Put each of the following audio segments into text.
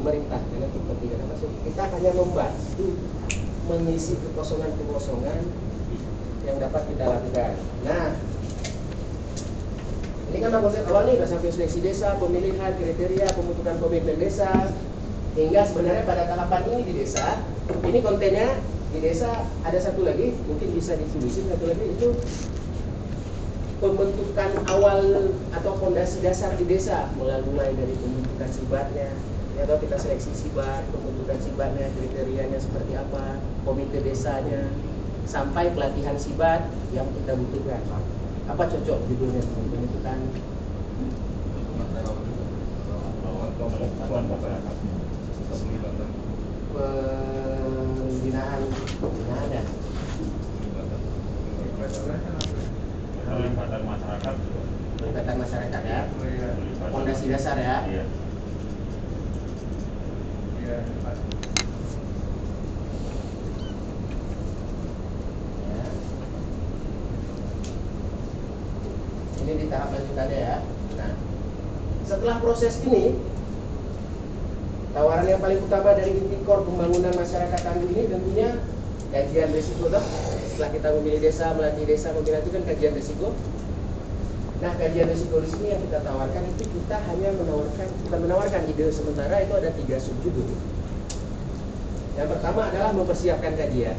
pemerintah dengan kepentingan apa sih? Kita hanya membantu mengisi kekosongan-kekosongan yang dapat kita lakukan. Nah, ini kan konsep awal nih, udah sampai seleksi desa, pemilihan, kriteria, pembentukan komitmen desa, hingga sebenarnya pada tahapan ini di desa, ini kontennya di desa ada satu lagi, mungkin bisa ditulisin satu lagi, itu pembentukan awal atau fondasi dasar di desa, mulai dari pembentukan sibatnya, ya, atau kita seleksi sibat, pembentukan sibatnya, kriterianya seperti apa, komite desanya, sampai pelatihan sibat yang kita butuhkan. Apa cocok judulnya? Pembentukan pembinaan ya. Pelibatan masyarakat, Pelibatan masyarakat ya. Fondasi dasar ya. Iya. Ini di tahap lanjutannya ya. Nah, setelah proses ini, tawaran yang paling utama dari inti core pembangunan masyarakat tangguh ini tentunya kajian risiko. Setelah kita memilih desa, melatih desa, membina itu kan kajian risiko. Nah, kajian risiko di sini yang kita tawarkan itu kita hanya bukan menawarkan ide sementara, itu ada 3 subjudul. Yang pertama adalah mempersiapkan kajian.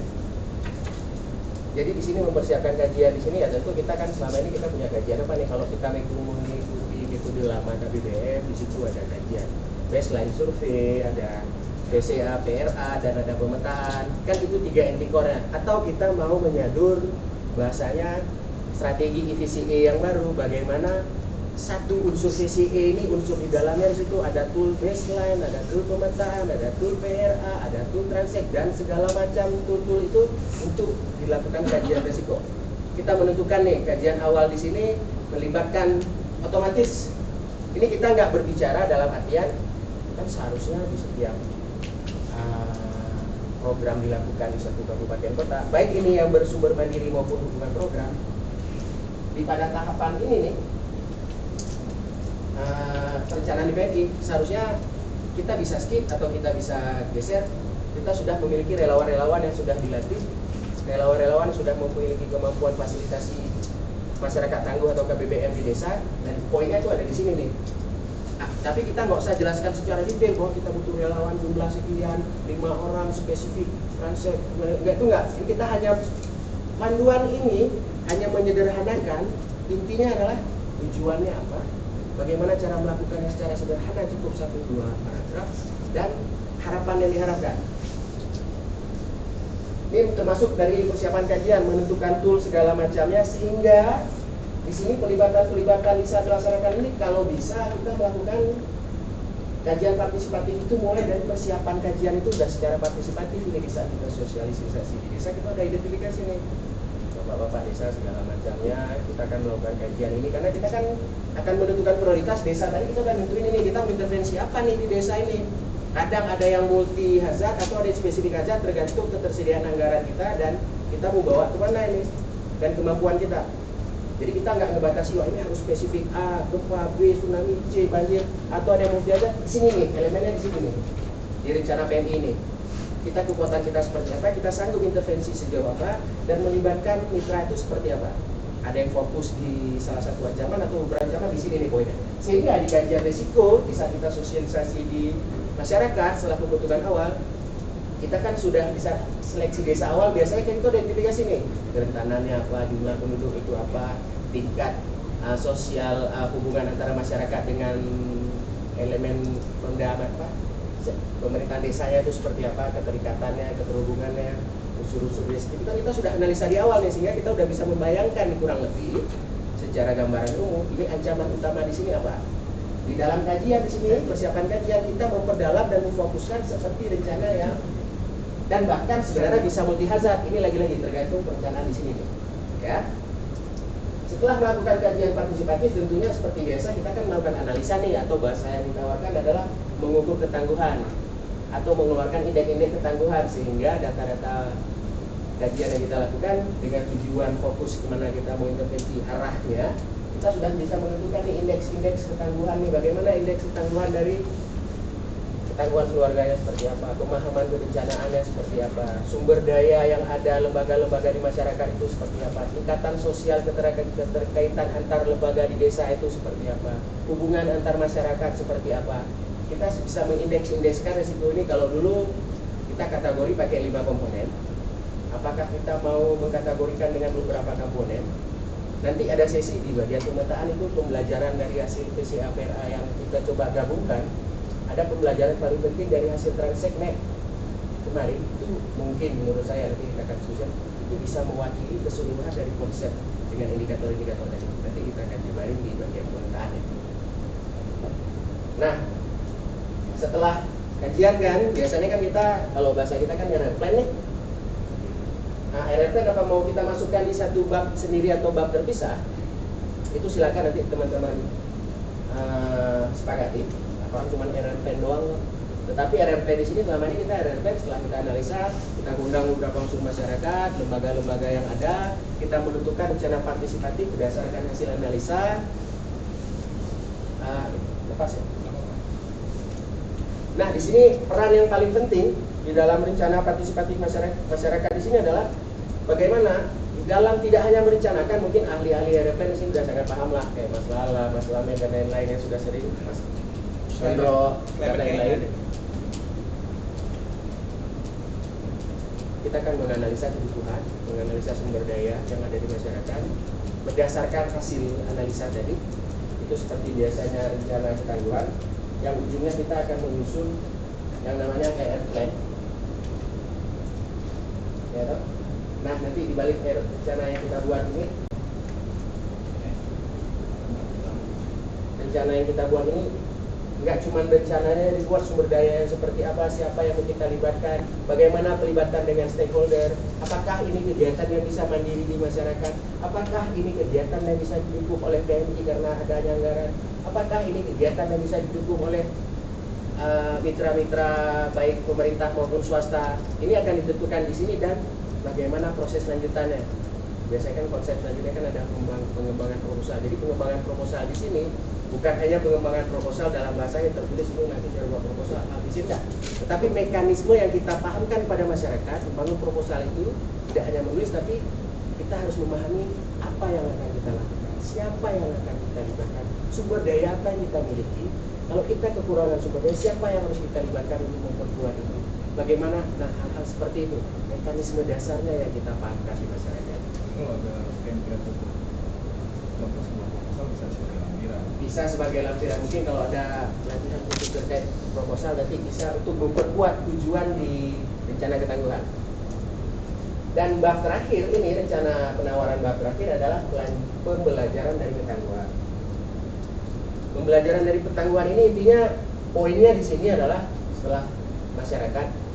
Jadi di sini mempersiapkan kajian di sini ya tentu kita kan selama ini kita punya kajian apa nih, kalau kita mengikuti metode lama KBBM di situ ada kajian baseline survei, ada PCA, PRA, dan ada pemetaan. Kan itu 3 inti core-nya. Atau kita mau menyadur bahasanya strategi EVCA yang baru, bagaimana satu unsur VCA ini, unsur di dalamnya di situ ada tool baseline, ada tool pemetaan, ada tool PRA, ada tool transact, dan segala macam tool-tool itu untuk dilakukan kajian risiko. Kita menentukan nih kajian awal di sini melibatkan otomatis. Ini kita nggak berbicara dalam artian kan seharusnya di setiap program dilakukan di satu kabupaten kota, baik ini yang bersumber mandiri maupun hubungan program. Di pada tahapan ini nih perencanaan di PMI seharusnya kita bisa skip atau kita bisa geser. Kita sudah memiliki relawan-relawan yang sudah dilatih, relawan-relawan yang sudah memiliki kemampuan fasilitasi masyarakat tangguh atau KBBM di desa, dan poinnya itu ada di sini nih. Tapi kita nggak usah jelaskan secara detail bahwa kita butuh relawan jumlah sekian, 5 orang spesifik, transact, enggak. Kita hanya panduan ini hanya menyederhanakan, intinya adalah tujuannya apa, bagaimana cara melakukannya secara sederhana, cukup 1-2 paragraf, dan harapan yang diharapkan. Ini termasuk dari persiapan kajian, menentukan tool segala macamnya, sehingga di sini pelibatan di saat melaksanakan ini kalau bisa kita melakukan kajian partisipatif itu mulai dari persiapan kajian itu sudah secara partisipatif. Ini di saat kita sosialisasi di desa kita ada identifikasi nih bapak-bapak desa segala macamnya, kita akan melakukan kajian ini karena kita kan akan menentukan prioritas desa. Tadi kita udah nentuin ini, kita intervensi apa nih di desa ini. Kadang ada yang multi hazard atau ada yang spesifik hazard tergantung ketersediaan anggaran kita dan kita mau bawa kemana ini dan kemampuan kita. Jadi kita nggak ngebatasi, wah ini harus spesifik A, gempa, B, tsunami, C, banjir, atau ada yang multi hazard. Di sini nih, elemennya di sini nih, di rencana PMI ini. Kita kekuatan kita seperti apa, kita sanggup intervensi sejauh apa, dan melibatkan mitra itu seperti apa. Ada yang fokus di salah satu ancaman atau beberapa ancaman, di sini nih poinnya. Sehingga di kajian risiko, di saat kita sosialisasi di masyarakat setelah pembentukan awal, kita kan sudah bisa seleksi desa awal, biasanya kan itu ada identifikasi nih, kerentanannya apa, jumlah penduduk itu apa, tingkat sosial hubungan antara masyarakat dengan elemen pendapat apa, pemerintahan desanya itu seperti apa, keterikatannya, keterhubungannya, unsur-unsur risiko itu kan kita sudah analisa di awal nih, sehingga kita sudah bisa membayangkan kurang lebih secara gambaran umum ini ancaman utama di sini apa. Di dalam kajian di sini, persiapan kajian kita memperdalam dan memfokuskan seperti rencana yang dan bahkan sebenarnya bisa multi hazard. Ini lagi-lagi tergantung perencanaan di sini nih. Ya. Setelah melakukan kajian partisipatif tentunya seperti biasa kita kan melakukan analisa nih, atau bahasa yang ditawarkan adalah mengukur ketangguhan atau mengeluarkan indeks-indeks ketangguhan, sehingga data-data kajian yang kita lakukan dengan tujuan fokus kemana kita mau intervensi arahnya, kita sudah bisa menentukan nih indeks-indeks ketangguhan nih, bagaimana indeks ketangguhan dari ketangguhan keluarganya seperti apa, pemahaman kebencanaannya seperti apa, sumber daya yang ada lembaga-lembaga di masyarakat itu seperti apa, tingkatan sosial keterkaitan antar lembaga di desa itu seperti apa, hubungan antar masyarakat seperti apa. Kita bisa mengindeks-indekskan resiko ini. Kalau dulu kita kategori pakai 5 komponen, apakah kita mau mengkategorikan dengan beberapa komponen? Nanti ada sesi di bagian pemetaan itu pembelajaran dari hasil PCA-PRA yang kita coba gabungkan. Ada pembelajaran paling penting dari hasil Transecnet kemarin, itu mungkin menurut saya nanti kita akan susun, itu bisa mewakili keseluruhan dari konsep dengan indikator-indikator tadi. Nanti kita akan jabarin di bagian pemetaan. Nah, setelah kajian kan, biasanya kan kita, kalau bahasa kita kan RR plan nih. Nah, RR plan apa mau kita masukkan di satu bab sendiri atau bab terpisah, itu silakan nanti teman-teman sepakati. Apa cuma RR plan doang. Tetapi RR plan di sini selama ini kita RR plan setelah kita analisa, kita undang beberapa unsur masyarakat, lembaga-lembaga yang ada, kita menentukan rencana partisipatif berdasarkan hasil analisa. Lepas ya. Nah, di sini peran yang paling penting di dalam rencana partisipatif masyarakat di sini adalah bagaimana di dalam tidak hanya merencanakan, mungkin ahli-ahli RPN di sini sudah sangat paham lah, kayak Mas Lala, Mas Lame dan lain-lain yang sudah sering, Mas Hendro dan lain-lain. Kita akan menganalisa kebutuhan, menganalisa sumber daya yang ada di masyarakat berdasarkan hasil analisa tadi. Itu seperti biasanya rencana ketangguhan, yang ujungnya kita akan menyusun yang namanya KR plan. Ya, toh? Nah, nanti di balik rencana yang kita buat ini, rencana yang kita buat ini nggak cuma rencananya dibuat sumber daya yang seperti apa, siapa yang kita libatkan, bagaimana pelibatan dengan stakeholder, apakah ini kegiatan yang bisa mandiri di masyarakat, apakah ini kegiatan yang bisa didukung oleh TNI karena adanya anggaran, apakah ini kegiatan yang bisa didukung oleh mitra-mitra baik pemerintah maupun swasta. Ini akan ditentukan di sini, dan bagaimana proses lanjutannya. Biasanya kan konsep selanjutnya kan ada pengembangan proposal. Jadi pengembangan proposal di sini bukan hanya pengembangan proposal dalam bahasa yang tertulis itu nanti sebuah proposal habisin enggak. Tetapi mekanisme yang kita pahamkan pada masyarakat membangun proposal itu tidak hanya menulis, tapi kita harus memahami apa yang akan kita lakukan, siapa yang akan kita libatkan, sumber daya apa yang kita miliki. Kalau kita kekurangan sumber daya, siapa yang harus kita libatkan untuk memperkuat itu? Bagaimana? Nah, hal-hal seperti itu mekanisme dasarnya yang kita pahamkan di masyarakat. Kalau ada template untuk sebuah proposal bisa sebagai lampiran. Bisa sebagai lampiran. Mungkin kalau ada latihan khusus terkait proposal nanti bisa untuk memperkuat tujuan di rencana ketangguhan. Dan bab terakhir ini, rencana penawaran bab terakhir adalah pembelajaran dari ketangguhan. Pembelajaran dari ketangguhan ini intinya poinnya di sini adalah setelah masyarakat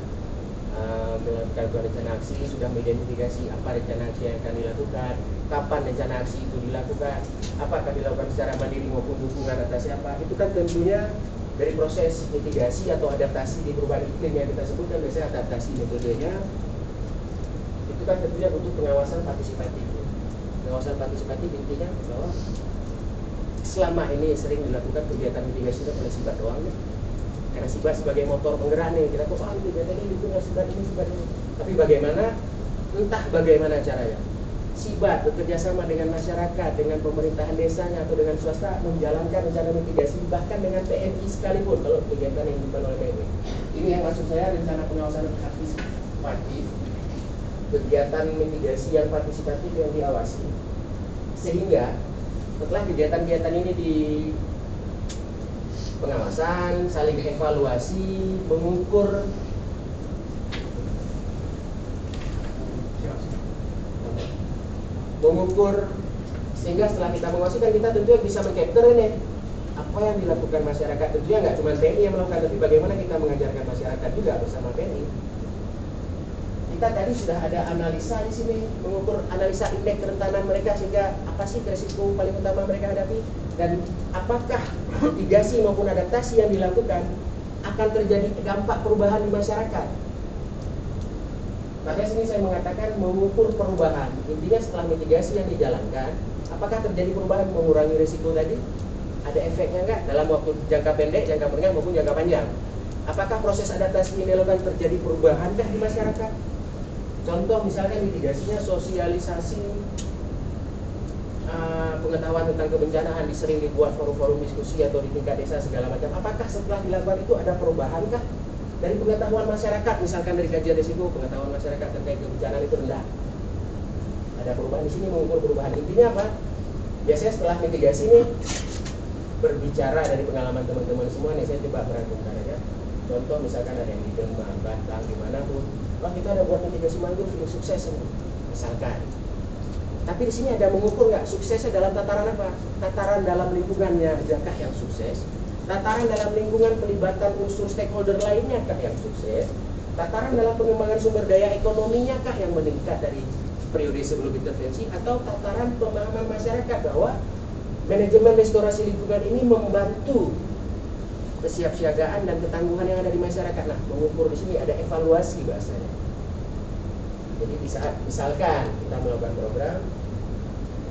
melakukan rencana aksi, sudah mengidentifikasi apa rencana aksi yang akan dilakukan, kapan rencana aksi itu dilakukan, apakah dilakukan secara mandiri maupun dukungan atas siapa. Itu kan tentunya dari proses mitigasi atau adaptasi di perubahan iklim yang kita sebutkan, biasanya adaptasi metodenya. Itu kan tentunya butuh pengawasan partisipatif. Pengawasan partisipatif intinya bahwa selama ini sering dilakukan kegiatan mitigasi itu oleh SIBAT doang nih. Karena SIBAT sebagai motor penggerak nih, kita kok kegiatan ini dukung SIBAT ini. Tapi bagaimana, entah bagaimana caranya, SIBAT bekerja sama dengan masyarakat, dengan pemerintahan desanya atau dengan swasta menjalankan rencana mitigasi, bahkan dengan PMI sekalipun kalau kegiatan yang dilakukan oleh PMI. Ini yang maksud saya rencana pengawasan partisipatif, kegiatan mitigasi yang partisipatif yang diawasi, sehingga setelah kegiatan-kegiatan ini di pengawasan, saling evaluasi, mengukur sehingga setelah kita mengawasi kan kita tentunya bisa mengcapture ini apa yang dilakukan masyarakat. Tentunya nggak cuma TNI yang melakukan, tapi bagaimana kita mengajarkan masyarakat juga bersama TNI. Kita tadi sudah ada analisa di sini, mengukur analisa indeks kerentanan mereka, sehingga apa sih risiko paling utama mereka hadapi, dan apakah mitigasi maupun adaptasi yang dilakukan akan terjadi dampak perubahan di masyarakat. Maka sini saya mengatakan mengukur perubahan. Intinya setelah mitigasi yang dijalankan, apakah terjadi perubahan mengurangi risiko tadi? Ada efeknya enggak dalam waktu jangka pendek, jangka menengah maupun jangka panjang? Apakah proses adaptasi ini dilakukan terjadi perubahankah di masyarakat? Contoh misalkan mitigasinya sosialisasi pengetahuan tentang kebencanaan sering dibuat forum-forum diskusi atau di tingkat desa segala macam. Apakah setelah dilakukan itu ada perubahankah dari pengetahuan masyarakat? Misalkan dari kajian risiko pengetahuan masyarakat terkait kebencanaan itu rendah. Ada perubahan di sini, mengukur perubahan. Intinya apa? Biasanya setelah mitigasi ini berbicara dari pengalaman teman-teman semua nih, saya coba merangkumkan aja. Contoh misalkan ada yang di Demak, Batang, dimanapun, wah kita ada buat mitigasi mangrove ini sukses ini, misalkan. Tapi di sini ada mengukur nggak suksesnya dalam tataran apa? Tataran dalam lingkungannya adakah yang sukses? Tataran dalam lingkungan pelibatan unsur stakeholder lainnya kah yang sukses? Tataran dalam pengembangan sumber daya ekonominya kah yang meningkat dari periode sebelum intervensi? Atau tataran pemahaman masyarakat bahwa manajemen restorasi lingkungan ini membantu kesiapsiagaan dan ketangguhan yang ada di masyarakat. Nah, mengukur di sini ada evaluasi bahasanya. Jadi di saat misalkan kita melakukan program,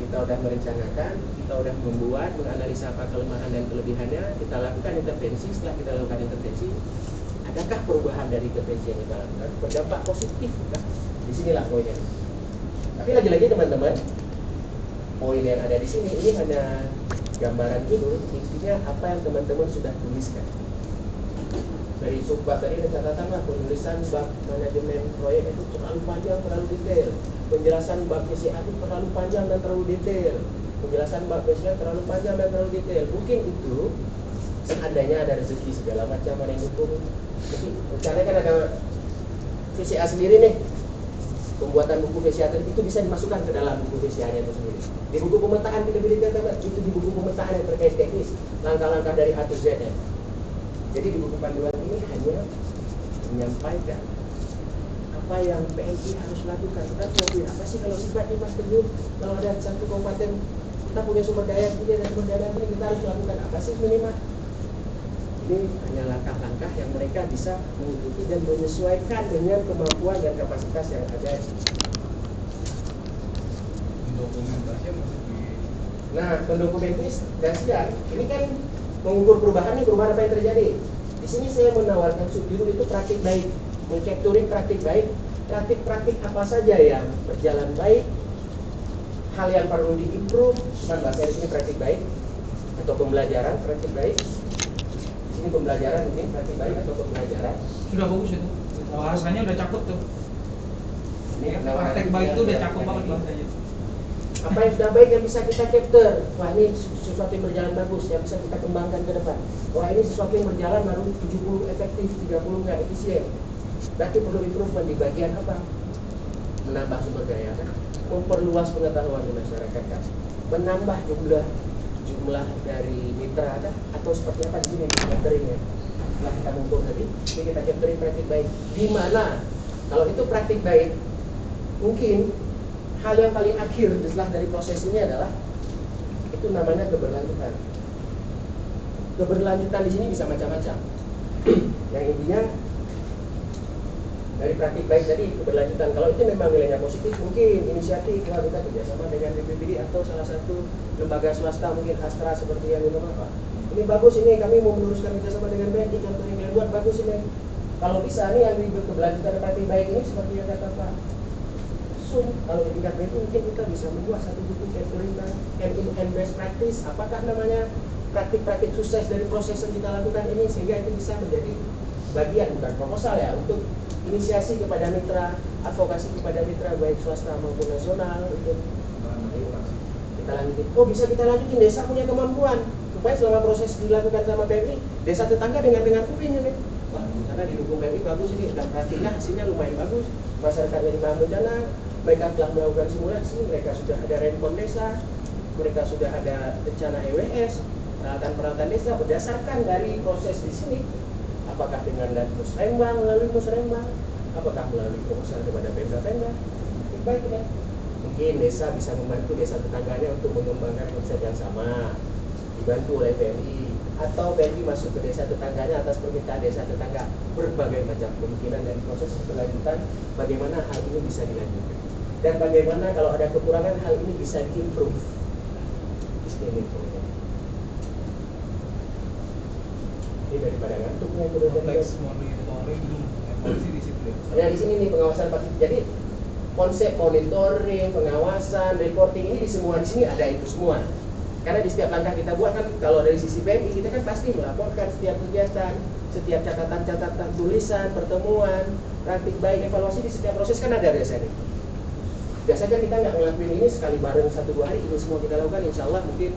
kita udah merencanakan, kita udah membuat, menganalisa apa kelemahan dan kelebihannya, kita lakukan intervensi. Setelah kita lakukan intervensi, adakah perubahan dari intervensi yang kita lakukan berdampak positif? Nah, disinilah poinnya. Tapi lagi-lagi teman-teman, poin yang ada di sini ini hanya gambaran dulu. Intinya apa yang teman-teman sudah tuliskan. Dari subbab tadi ada catatan lah, penulisan bab manajemen proyek itu terlalu panjang, terlalu detail. Penjelasan bab PCA itu terlalu panjang dan terlalu detail. Penjelasan bab PCA terlalu panjang dan terlalu detail. Mungkin itu seandainya ada rezeki segala macam ada yang dukung. Tapi rencananya kan ada PCA sendiri nih. Pembuatan buku PCA itu bisa dimasukkan ke dalam buku PCA-nya itu sendiri. Di buku pemetaan feasibility itu di buku pemetaan yang terkait teknis, langkah-langkah dari A to Z ya. Jadi di buku panduan ini hanya menyampaikan apa yang PNI harus lakukan. Kita tahu apa sih kalau sifatnya Mas Teguh, kalau ada satu kabupaten kita punya sumber daya ini dan sumber daya ini kita harus lakukan apa sih minimal? Ini hanya langkah-langkah yang mereka bisa mengikuti dan menyesuaikan dengan kemampuan dan kapasitas yang ada. Dokumentasi masih di. Nah, pendokumentasian ini kan mengukur perubahan apa yang terjadi. Di sini saya menawarkan subjudul itu praktik baik, mencapturing praktik baik, praktik apa saja yang berjalan baik, hal yang perlu diimprove, bahasa di sini praktik baik atau pembelajaran praktik baik. Di sini pembelajaran mungkin praktik baik atau pembelajaran. Sudah bagus itu. Bahasanya udah cakep tuh. Ini Praktek baik itu udah cakep banget bahasanya. Apa yang sudah baik yang bisa kita capture. Wah, ini sesuatu yang berjalan bagus yang bisa kita kembangkan ke depan. Wah, ini sesuatu yang berjalan baru 70 efektif, 30 nggak efisien. Berarti perlu improvement di bagian apa? Menambah sumber daya kan? Memperluas pengetahuan di masyarakat kan? Menambah jumlah dari mitra kan? Atau seperti apa di sini capturingnya? Setelah kita mengukur tadi, ini kita capturing praktik baik. Di mana? Kalau itu praktik baik, mungkin hal yang paling akhir setelah dari proses ini adalah itu namanya keberlanjutan. Keberlanjutan di sini bisa macam-macam. Yang intinya dari praktik baik tadi keberlanjutan. Kalau itu memang nilainya positif, mungkin inisiatif kita kerjasama dengan BPPD atau salah satu lembaga swasta mungkin Astra seperti yang itu apa. Ini bagus ini kami mau meneruskan kerjasama dengan BNI contoh yang kalian buat bagus ini. Kalau bisa nih yang keberlanjutan praktik baik ini seperti yang kata Pak. Kalau di tingkat itu mungkin kita bisa membuat satu buku capturing and best practice. Apakah namanya praktik-praktik sukses dari proses yang kita lakukan ini sehingga itu bisa menjadi bagian bukan proposal ya untuk inisiasi kepada mitra, advokasi kepada mitra baik swasta maupun nasional untuk kita lanjutin. Oh bisa kita lanjutin, desa punya kemampuan supaya selama proses dilakukan sama PMI desa tetangga dengan kuping ini. Wah, karena didukung PMI bagus ini dan praktiknya hasilnya lumayan bagus. Masyarakatnya di paham bencana, mereka telah melakukan simulasi, mereka sudah ada respon desa, mereka sudah ada rencana EWS, peralatan desa berdasarkan dari proses di sini. Apakah dengan musrembang, melalui musrembang, apakah melalui proposal kepada Pemda, baik ya. Mungkin desa bisa membantu desa tetangganya untuk mengembangkan konsep yang sama, dibantu oleh PMI, atau PMI masuk ke desa tetangganya atas permintaan desa tetangga. Berbagai macam kemungkinan dari proses berlanjutan, bagaimana hal ini bisa dilanjutkan dan bagaimana kalau ada kekurangan hal ini bisa diimprove. daripada ngantuknya itu udah Kompleks monitoring evaluasi di situ ya. Nah di sini nih pengawasan partisipatif. Jadi konsep monitoring, pengawasan, reporting ini di sini ada itu semua. Karena di setiap langkah kita buat kan, kalau dari sisi PMI kita kan pasti melaporkan setiap kegiatan, setiap catatan-catatan tulisan, pertemuan, praktik baik, evaluasi di setiap proses kan ada biasanya. Biasanya kita nggak ngelakuin ini sekali bareng 1-2 hari, ini semua kita lakukan, insya Allah mungkin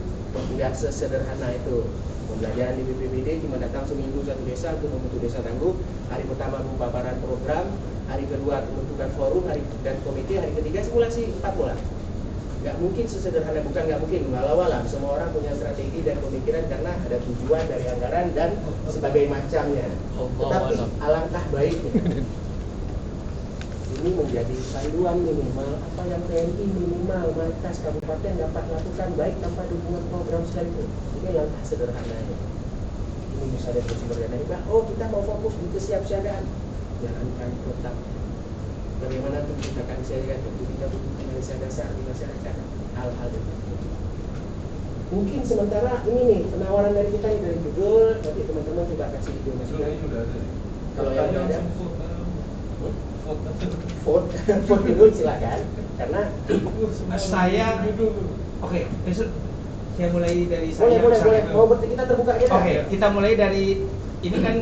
nggak sesederhana itu. Pembelajaran di BPBD cuma datang seminggu satu desa untuk membentuk desa tangguh. Hari pertama pemaparan program, hari kedua pembentukan forum, hari dan komite, hari ketiga simulasi 4 bulan. Nggak mungkin sesederhana, bukan nggak mungkin, walau-walau semua orang punya strategi dan pemikiran karena ada tujuan dari anggaran dan sebagai macamnya. Tetapi alangkah baiknya ini menjadi panduan minimal apa yang PMI minimal markas kabupaten dapat lakukan baik tanpa dukungan program sekalipun. Ini langkah sederhananya. Ini bisa ada sumber dana hibah. Oh, kita mau fokus di kesiapsiagaan. Jangankan tetap bagaimana untuk menciptakan kesiapsiagaan untuk kita butuh Indonesia dasar di masyarakat. Hal-hal itu. Mungkin sementara ini nih penawaran dari kita dari judul, nanti teman-teman coba kasih video masukan. Ini udah ada. Kalau yang udah ada, Vote. vote dulu silakan. Karena Saya oke, besok saya mulai dari saya. boleh. Mau kita terbuka aja. Oke, kita mulai dari ini kan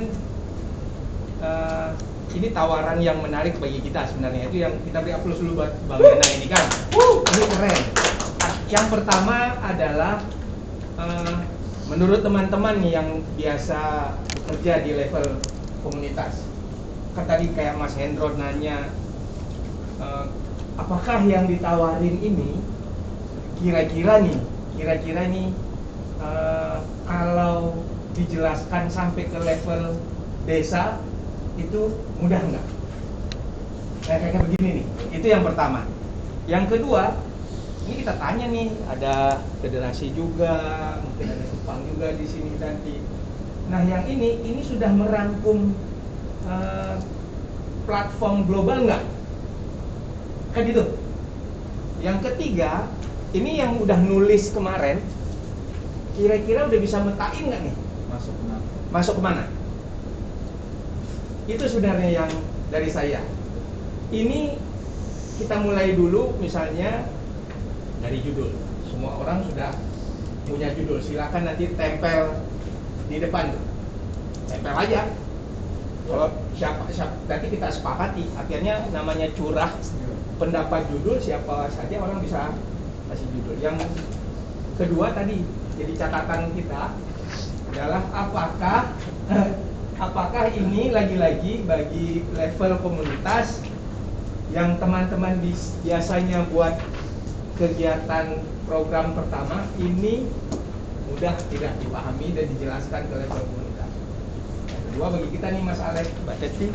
ini tawaran yang menarik bagi kita sebenarnya, itu yang kita beri aplaus dulu buat Bang Yana ini kan. Ini keren. Yang pertama adalah menurut teman-teman yang biasa bekerja di level komunitas, kan tadi kayak Mas Hendro nanya apakah yang ditawarin ini kira-kira nih kalau dijelaskan sampai ke level desa itu mudah nggak? Kayak begini nih, itu yang pertama. Yang kedua, ini kita tanya nih, ada federasi juga, mungkin ada Jepang juga di sini nanti. Nah yang ini sudah merangkum platform global nggak? Kan gitu. Yang ketiga, ini yang udah nulis kemarin, kira-kira udah bisa metain nggak nih? Masuk kemana? Itu sebenarnya yang dari saya. Ini kita mulai dulu misalnya dari judul. Semua orang sudah punya judul, silakan nanti tempel di depan. Tempel aja. Kalau siapa nanti kita sepakati, akhirnya namanya curah pendapat judul, siapa saja orang bisa kasih judul. Yang kedua tadi jadi catatan kita adalah apakah ini lagi-lagi bagi level komunitas yang teman-teman biasanya buat kegiatan program pertama ini mudah tidak dipahami dan dijelaskan ke level komunitas. Yang kedua bagi kita nih Mas Alex, Mbak Teti,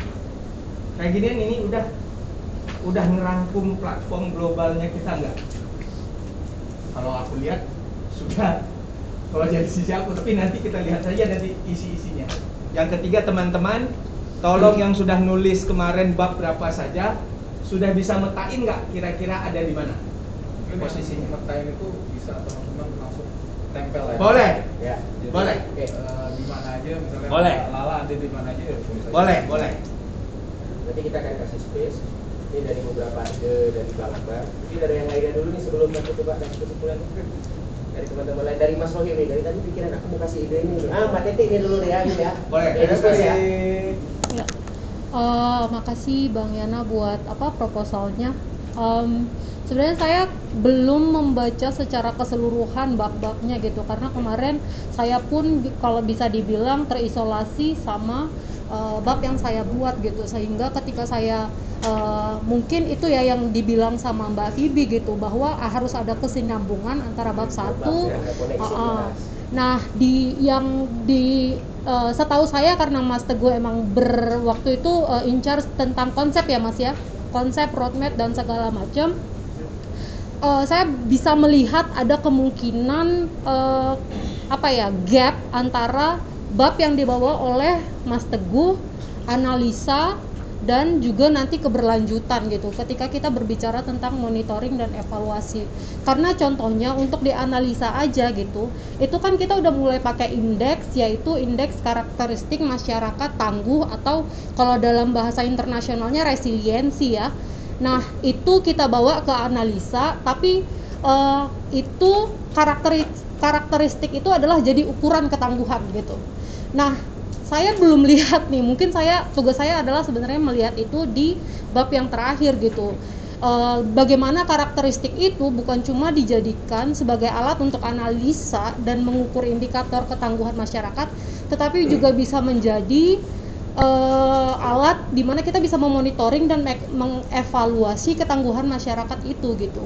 kayak ginian ini udah ngerangkum platform globalnya kita enggak? Kalau aku lihat sudah, kalau jadi sisi aku, tapi nanti kita lihat saja nanti isi-isinya. Yang ketiga teman-teman, tolong yang sudah nulis kemarin bab berapa saja, sudah bisa metain nggak kira-kira ada di mana posisinya? Metain itu bisa teman-teman langsung tempel ya. Boleh. Ya. Jadi, Boleh. Di mana aja misalnya. Boleh. Lala ada di mana aja ya. Boleh. Nanti kita akan kasih space. Ini dari beberapa ide dari Bang Akbar. Ini dari yang lainnya dulu nih sebelum kita coba kasih kesimpulan. Dari teman-teman lain, dari Mas Rohim nih. Dari tadi pikiran aku mau kasih ide ini. Mbak Teti ini dulu deh ya. Ini ya. Boleh. Ini space ya. Ya. Makasih Bang Yana buat proposalnya. Sebenarnya saya belum membaca secara keseluruhan bab-babnya gitu, karena kemarin saya pun kalau bisa dibilang terisolasi sama bab yang saya buat gitu, sehingga ketika saya mungkin itu ya yang dibilang sama Mbak Vibi gitu, bahwa harus ada kesinambungan antara bab satu. Nah setahu saya karena Mas Teguh emang waktu itu in charge tentang konsep ya Mas ya, konsep, roadmap dan segala macam. Saya bisa melihat ada kemungkinan gap antara bab yang dibawa oleh Mas Teguh, analisa dan juga nanti keberlanjutan gitu ketika kita berbicara tentang monitoring dan evaluasi. Karena contohnya untuk dianalisa aja gitu, itu kan kita udah mulai pakai indeks, yaitu indeks karakteristik masyarakat tangguh atau kalau dalam bahasa internasionalnya resiliensi ya. Nah itu kita bawa ke analisa, tapi itu karakteristik itu adalah jadi ukuran ketangguhan gitu. Nah saya belum lihat nih, mungkin tugas saya adalah sebenarnya melihat itu di bab yang terakhir gitu. Bagaimana karakteristik itu bukan cuma dijadikan sebagai alat untuk analisa dan mengukur indikator ketangguhan masyarakat, tetapi juga bisa menjadi alat di mana kita bisa memonitoring dan mengevaluasi ketangguhan masyarakat itu gitu.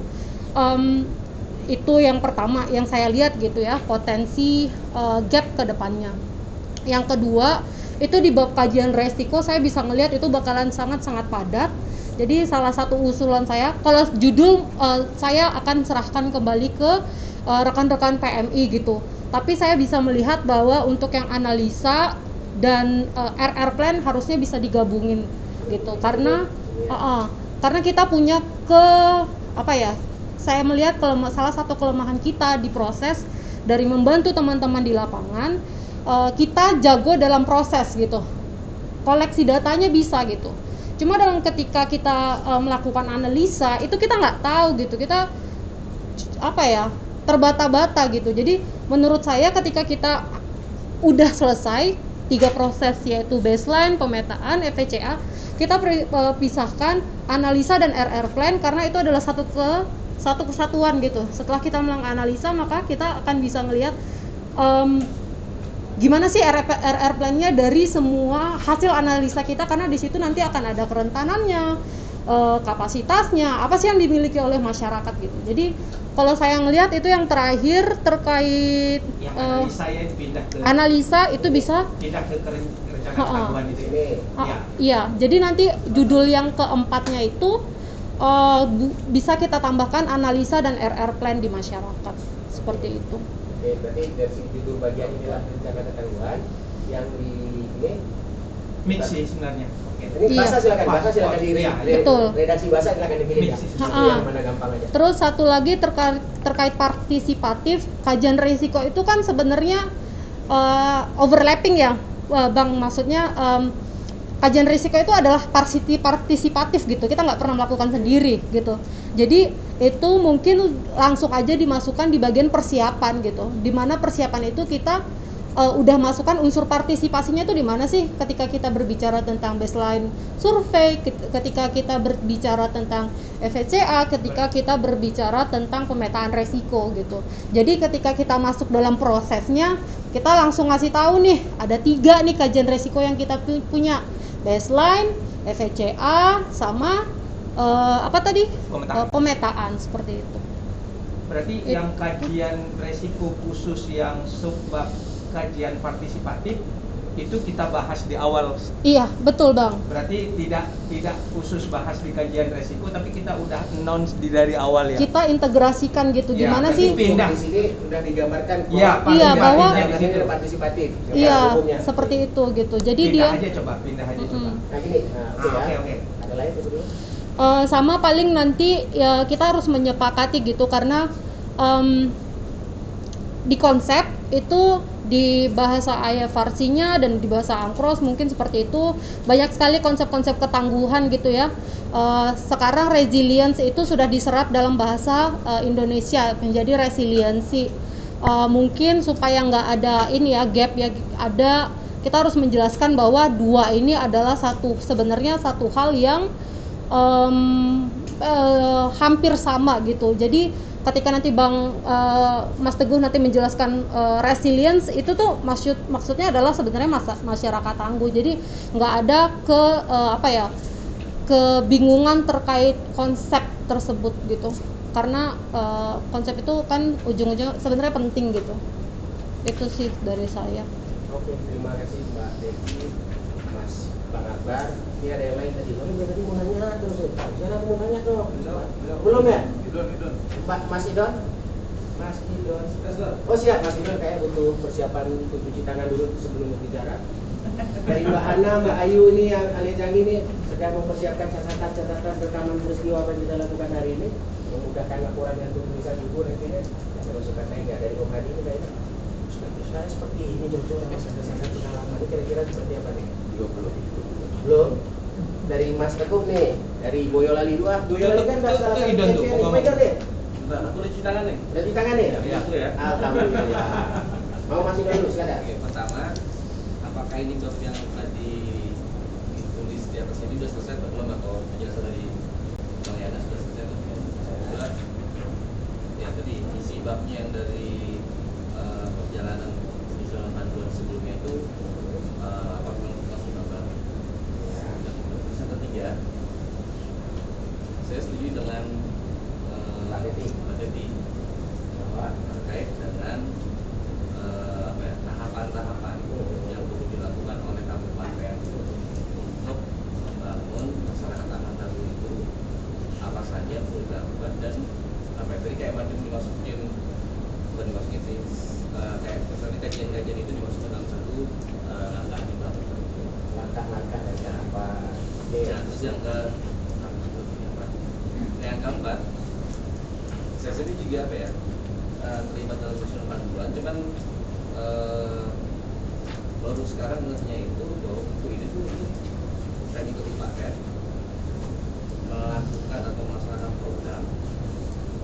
Itu yang pertama yang saya lihat gitu ya, potensi gap ke depannya. Yang kedua, itu di bab kajian resiko saya bisa ngelihat itu bakalan sangat-sangat padat. Jadi salah satu usulan saya, kalau judul saya akan serahkan kembali ke rekan-rekan PMI gitu. Tapi saya bisa melihat bahwa untuk yang analisa dan RR plan harusnya bisa digabungin gitu. Karena kita punya saya melihat salah satu kelemahan kita di proses dari membantu teman-teman di lapangan, kita jago dalam proses gitu, koleksi datanya bisa gitu, cuma ketika kita melakukan analisa itu kita nggak tahu gitu, kita terbata-bata gitu. Jadi menurut saya ketika kita udah selesai 3 proses yaitu baseline, pemetaan, FVCA, kita pisahkan analisa dan RR plan karena itu adalah satu kesatuan gitu. Setelah kita menganalisa maka kita akan bisa ngelihat gimana sih RR plan-nya dari semua hasil analisa kita, karena di situ nanti akan ada kerentanannya, kapasitasnya, apa sih yang dimiliki oleh masyarakat gitu. Jadi kalau saya ngelihat itu yang terakhir terkait yang analisa ya dipindah ke analisa itu bisa pindah ke rencana ketangguhan itu ini. Iya, jadi nanti judul yang keempatnya itu bisa kita tambahkan analisa dan RR plan di masyarakat seperti itu. Oke, berarti dari judul bagian inilah rencana ketangguhan yang di ini mix sih sebenarnya. Ini bahasa silakan di redaksi bahasa silakan dipilih ya. Yang mana gampang aja. Terus satu lagi terkait partisipatif, kajian risiko itu kan sebenarnya overlapping ya, Bang, maksudnya kajian risiko itu adalah partisipatif gitu, kita nggak pernah melakukan sendiri gitu. Jadi itu mungkin langsung aja dimasukkan di bagian persiapan gitu, dimana persiapan itu kita udah masukkan unsur partisipasinya itu di mana sih ketika kita berbicara tentang baseline survei, ketika kita berbicara tentang FVCA, ketika kita berbicara tentang pemetaan resiko gitu. Jadi ketika kita masuk dalam prosesnya, kita langsung ngasih tahu nih ada 3 nih kajian resiko yang kita punya, baseline, FVCA, sama pemetaan seperti itu. Berarti yang kajian resiko khusus yang subbab kajian partisipatif itu kita bahas di awal. Iya, betul Bang. Berarti tidak khusus bahas di kajian resiko, tapi kita udah announce dari awal ya. Kita integrasikan gitu, ya, gimana sih? Pindah. Di sini sudah digambarkan bahwa partisipatif. Iya, seperti itu gitu. Jadi pindah aja coba. Nah gini, oke. Ada lain itu dulu. Sama paling nanti ya kita harus menyepakati gitu, karena di konsep itu di bahasa IFRC-nya dan di bahasa Ankros mungkin seperti itu, banyak sekali konsep-konsep ketangguhan gitu ya. Sekarang resilience itu sudah diserap dalam bahasa Indonesia menjadi resiliensi. Mungkin supaya nggak ada ini ya gap ya, kita harus menjelaskan bahwa 2 ini adalah sebenarnya satu hal yang hampir sama gitu. Jadi ketika nanti Mas Teguh nanti menjelaskan resilience itu tuh maksudnya adalah sebenarnya masyarakat tangguh. Jadi nggak ada kebingungan terkait konsep tersebut gitu. Karena konsep itu kan ujung-ujungnya sebenarnya penting gitu. Itu sih dari saya. Oke, terima kasih Mbak Devi, Mas Bang Akbar. Ini ada yang lain tadi. Tadi mau nanya terus. Jangan mau nanya tuh. Belum ya? Mas Idon? Mas Idon. Oh siap, Mas Idon kayak butuh persiapan untuk cuci tangan dulu sebelum berbicara. Dari Mbak Hana, Mbak Ayu ini yang Alejang ini sedang mempersiapkan catatan rekaman peristiwa apa yang kita lakukan hari ini, memudahkan laporan yang untuk tulisan buku nantinya. Saya masukkan saya dari Om Hadi ini kayaknya. Sekarang seperti ini Jojo, rasakan pengalaman ini kira-kira seperti apa nih? Belum. Dari Mas Teguh nih, dari Boyolali 2. Boyolali kan udah salah satu champion nih. Pegang deh. Bentar, aku udah cuci tangan nih. Udah cuci tangan nih? Ya, aku ya. Alhamdulillah. Mau masuk dulu silakan. Oke, pertama, apakah ini bab yang tadi ditulis di atas ini sudah selesai atau belum, atau penjelasan dari Bang Yana sudah selesai atau belum? Sudah. Ya tadi isi babnya yang dari perjalanan penyusunan panduan sebelumnya itu apa langsung nambah. Terus yang ketiga, saya setuju dengan Mbak Teti bahwa terkait dengan tahapan-tahapan yang perlu dilakukan oleh kabupaten untuk membangun masyarakat aman tangguh itu, apa saja yang perlu dilakukan, dan apa tadi kayak macam dimasukin, bukan dimasukin sih, kayak misalnya kajian-kajian itu dimasukkan dalam satu langkah dibangun Langkah-langkah dari apa? ya. Terus yang keempat, saya sendiri juga apa ya, terlibat dalam penyusunan panduan, cuman baru sekarang ngertinya itu bahwa buku ini tuh bukan ikut paket melakukan atau melaksanakan program,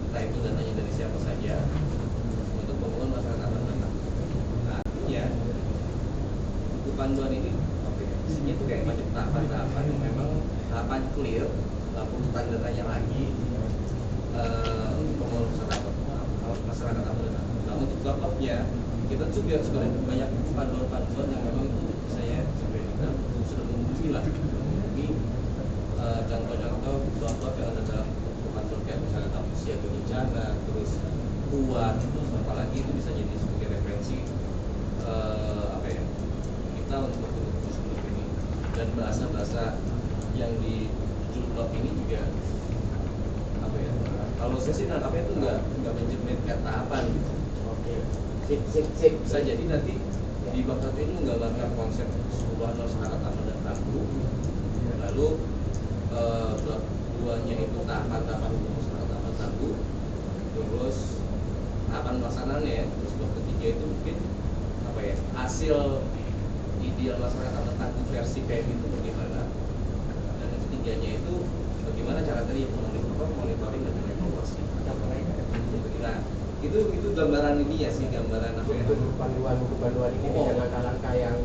entah itu dananya dari siapa saja, untuk membangun masyarakat aman tangguh. Nah, artinya buku panduan ini isinya tuh kayak macam tahapan-tahapan yang memang tahapan clear, nggak perlu tanda tanya lagi untuk membangun masyarakat aman tangguh. Nah, untuk bab-babnya kita juga sebenarnya banyak panduan-panduan yang memang itu saya sebenarnya sudah memenuhi contoh-contoh bab yang ada dalam panduan kayak misalnya siaga bencana, terus kuat, terus apalagi itu bisa jadi sebagai referensi apa ya, kita untuk sebelum ini, dan bahasa-bahasa yang di judul bab ini juga apa ya, kalau saya sih nangkapnya itu nggak mencerminkan tahapan gitu. Oke. Sip. Bisa jadi nanti di bab 1 ini menggambarkan konsep keseluruhan masyarakat aman dan tangguh, lalu bab 2-nya itu tahapan-tahapan untuk masyarakat aman tangguh, terus tahapan pelaksanaannya, terus bab 3 itu mungkin apa ya, hasil ideal masyarakat aman tangguh versi PM itu bagaimana, dan yang ketiganya itu bagaimana cara tadi monitoring dan evaluasi. Nah, itu gambaran ini ya sih, gambaran apa ya? Buku panduan ini dengan langkah-langkah yang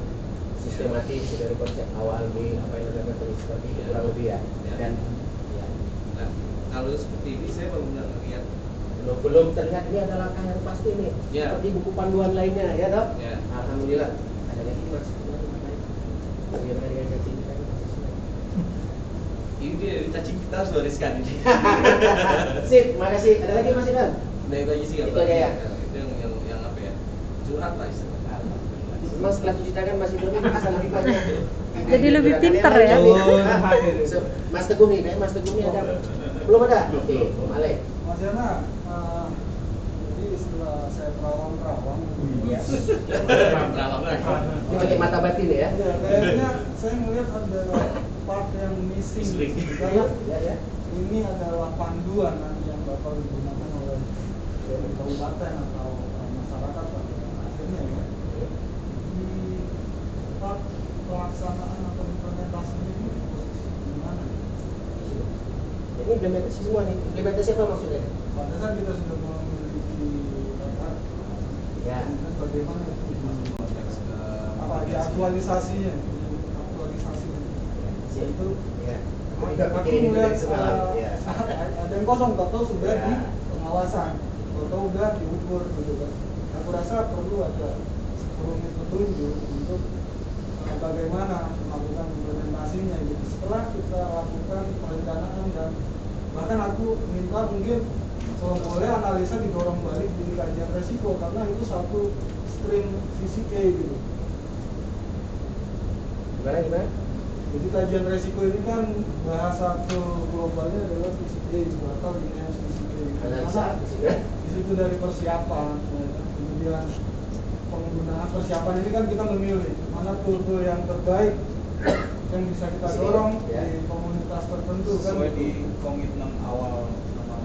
sistematis dari konsep awal di apa yang sudah terjadi seperti itu kurang lebih ya. Dan ya. Nah, kalau seperti ini saya baru melihat belum terlihat ini ada langkah yang pasti nih. Ya. Seperti buku panduan lainnya ya dok. Ya. Alhamdulillah. Ada lagi mas. Bagaimana dengan janji kita? Ini dia cacing kita harus wariskan ini. Sip, makasih. Ada lagi mas Ivan? Nah itu aja sih Itu aja ya? Itu yang apa ya, curhat lah istilahnya. Mas setelah cuci tangan masih belum bisa lebih banyak. Jadi lebih pinter ya. Mas Teguh nih, Mas Teguh nih ada belum ada? Oke, Om Ale. Mas Yana, jadi setelah saya terawang-terawang, Ya. Terawang lagi. Ini pakai mata batin ya? ya kayaknya saya melihat ada part yang missing. Karena Ya. ini adalah panduan nanti yang bakal digunakan oleh kabupaten atau masyarakat pada akhirnya ya. Di part pelaksanaan atau implementasinya ini gimana? Ini implementasi semua nih. Implementasi apa maksudnya? Pada saat kita sudah memiliki data, Ya. kan bagaimana itu apa aktualisasinya? Itu Ya. aku melihat Ya. ada yang kosong, tahu sudah Ya. di pengawasan, tahu udah diukur gitu kan. Aku rasa perlu ada rumit petunjuk untuk bagaimana melakukan implementasinya gitu. Setelah kita lakukan perencanaan, dan bahkan aku minta mungkin kalau boleh analisa didorong balik di kajian resiko, karena itu satu stream fisika gitu. Gimana? Jadi kajian resiko ini kan bahasa globalnya adalah PCA atau enhanced PCA. Karena di situ dari persiapan, kemudian penggunaan persiapan ini kan kita memilih mana tool-tool yang terbaik yang bisa kita dorong di komunitas tertentu kan. Sesuai di komitmen awal.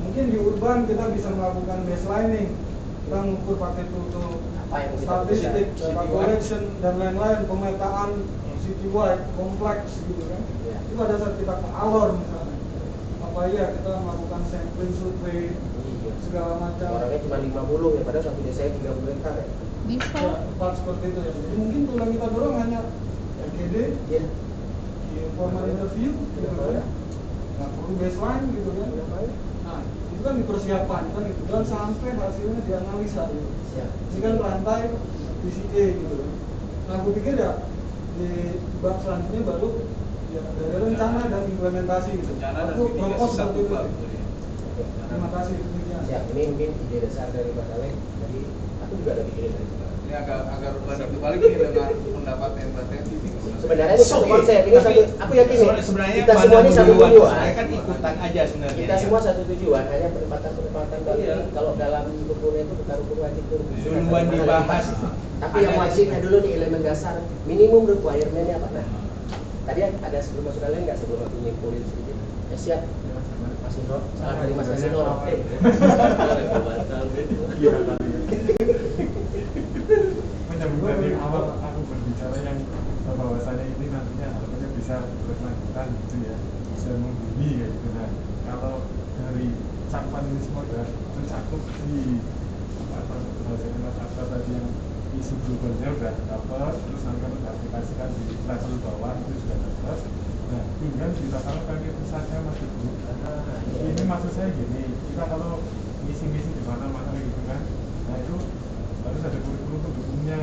Mungkin di urban kita bisa melakukan baselining, kita mengukur pakai tool statistik, data collection dan lain-lain, pemetaan citywide, kompleks gitu kan. Itu pada saat kita ke alor misalnya, apa ya kita melakukan sampling survei segala macam. Orangnya cuma 50 ya, padahal satu desa 30 hektar ya. Bisa. Ya, tepat seperti itu ya. Jadi mungkin tool yang kita dorong hanya LGD, Iya. informal interview, gitu kan. Nggak perlu baseline gitu kan. Nah, itu kan dipersiapkan kan itu dan sampai hasilnya dianalisa gitu. Siap. Ini kan rantai PCA gitu. Nah, aku pikir ya di bab selanjutnya baru ya dari rencana dan implementasi gitu. Rencana dan Aku mitigasi propose satu seperti itu. bab. Terima kasih demikian. Siap, ini mungkin ide dasar dari Pak Alek. Jadi aku juga ada pikirin dari Pak. Ini agak berbanding terbalik ini dengan pendapat yang bertensi. Sebenarnya ini satu konsep, ini satu, aku yakin nih, sebenarnya kita semua ini satu tujuan. Saya kan ikutan aja sebenarnya. Kita semua satu tujuan, hanya penempatan baru ini kalau dalam rukunnya itu bukan rukun wajib itu Duluan dibahas. Tapi yang wajibnya dulu di elemen dasar, minimum requirement-nya apa? Nah, tadi ada sebelum masuk kalian nggak sebelum aku nyimpulin sedikit? Ya siap, Mas Indro, salam dari Mas Indro. Menyambung dari awal aku berbicara yang bahwasanya ini nantinya harapannya bisa berkelanjutan gitu ya, bisa membumi kayak gitu. Nah, kalau dari cakupan ini semua sudah tercakup di apa bahasanya Mas Asra tadi yang isu globalnya udah dapat, terus nanti kalau diaplikasikan di level bawah itu sudah dapat. Nah, tinggal kita taruhkan itu saja Mas Ibu. Ini maksud saya gini, kita kalau misi-misi di mana-mana gitu kan, nah itu harus ada kurikulum pendukungnya.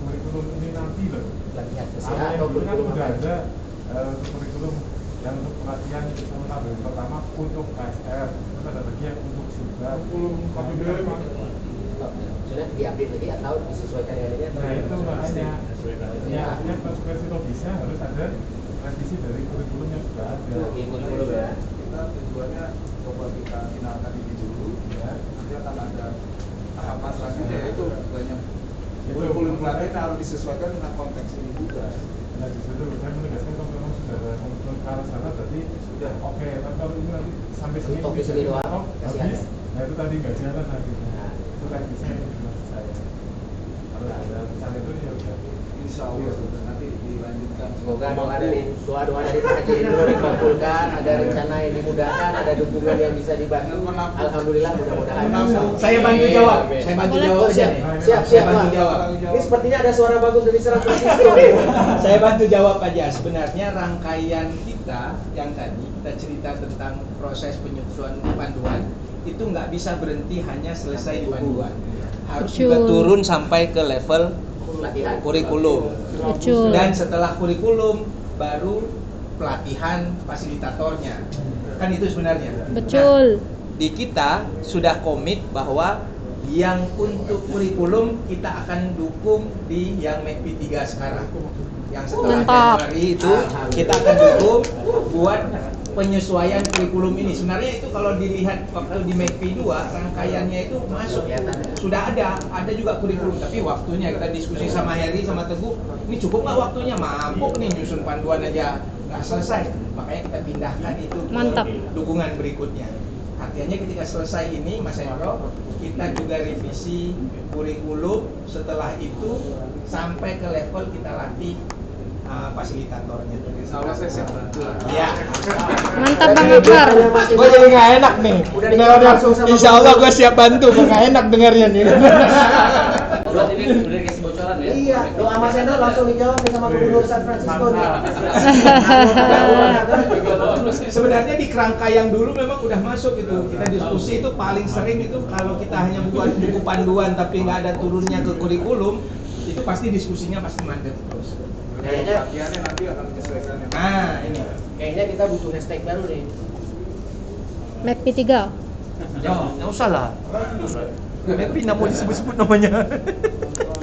Kurikulum ini nanti loh. Latihan Ada kesehatan yang atau dulu kan kurikulum udah apa? ada kurikulum yang untuk pelatihan terutama dari pertama untuk KSR, terus ada lagi yang untuk SIBAR. Tapi Sudah diupdate lagi atau disesuaikan dengan ini? nah itu makanya ya artinya konsekuensi logisnya harus ada revisi dari kurikulum yang sudah ada. Kurikulum ya. Kita tujuannya coba kita finalkan ini dulu ya. Nanti akan ada tahapan selanjutnya itu banyak kurikulum lain harus disesuaikan dengan konteks ini juga. Nah justru saya menegaskan kalau memang sudah ada komitmen ke arah sana berarti sudah oke. Tapi kalau ini nanti sampai sini Untuk di sini doang, kasihan habis, ya. nah itu tadi nggak jalan lagi. Nah. Itu kan bisa maksud saya. Kalau ada misalnya itu ya udah. Insya Allah nanti dilanjutkan. Semoga doa dari Pak Haji Indro dikabulkan, ada rencana yang dimudahkan, ada dukungan yang bisa dibantu. Alhamdulillah mudah-mudahan. Saya bantu jawab. Amin. Saya bantu Boleh. jawab. Siap, aja nih. siap, Saya siap. bantu Pak. jawab. Ini sepertinya ada suara bagus dari San Francisco. Saya bantu jawab aja. Sebenarnya rangkaian kita yang tadi kita cerita tentang proses penyusunan panduan itu nggak bisa berhenti hanya selesai di panduan. Harus juga Betul. turun sampai ke level Latihan. kurikulum. Betul. Dan setelah kurikulum baru pelatihan fasilitatornya. Kan itu sebenarnya. Betul. Di kita sudah komit bahwa yang untuk kurikulum kita akan dukung di yang MEP 3 sekarang. Yang setelah Mantap. Januari itu kita akan dukung buat penyesuaian kurikulum ini. Sebenarnya itu kalau dilihat waktu di MEP 2 rangkaiannya itu masuk, sudah ada juga kurikulum, tapi waktunya kita diskusi sama Heri sama Teguh, ini cukup nggak waktunya, mampu nih nyusun panduan aja nggak selesai, makanya kita pindahkan itu ke Mantap. dukungan berikutnya. Artinya ketika selesai ini Mas Hendro, kita juga revisi kurikulum, setelah itu sampai ke level kita latih fasilitatornya. Insya Allah saya siap bantu. Ya. Mantap Bang Akbar. Gue jadi nggak enak nih. Udah Bener dijawab udah. langsung sama Insya Allah gue siap bantu. Gue nggak enak dengarnya nih. Berarti ini udah dikasih bocoran ya? Iya, doa Mas Hendro langsung dijawab nih sama Gubernur San Francisco nih. Sebenarnya di kerangka yang dulu memang udah masuk itu. Kita diskusi itu paling sering itu kalau kita hanya buat buku panduan tapi nggak ada turunnya ke kurikulum, itu pasti diskusinya pasti mandek terus. Kayaknya Latihannya nanti akan menyesuaikan yang Nah ini. kayaknya kita butuh hashtag baru nih. MEP 3. Jangan usah lah. Tapi nggak mau disebut-sebut namanya.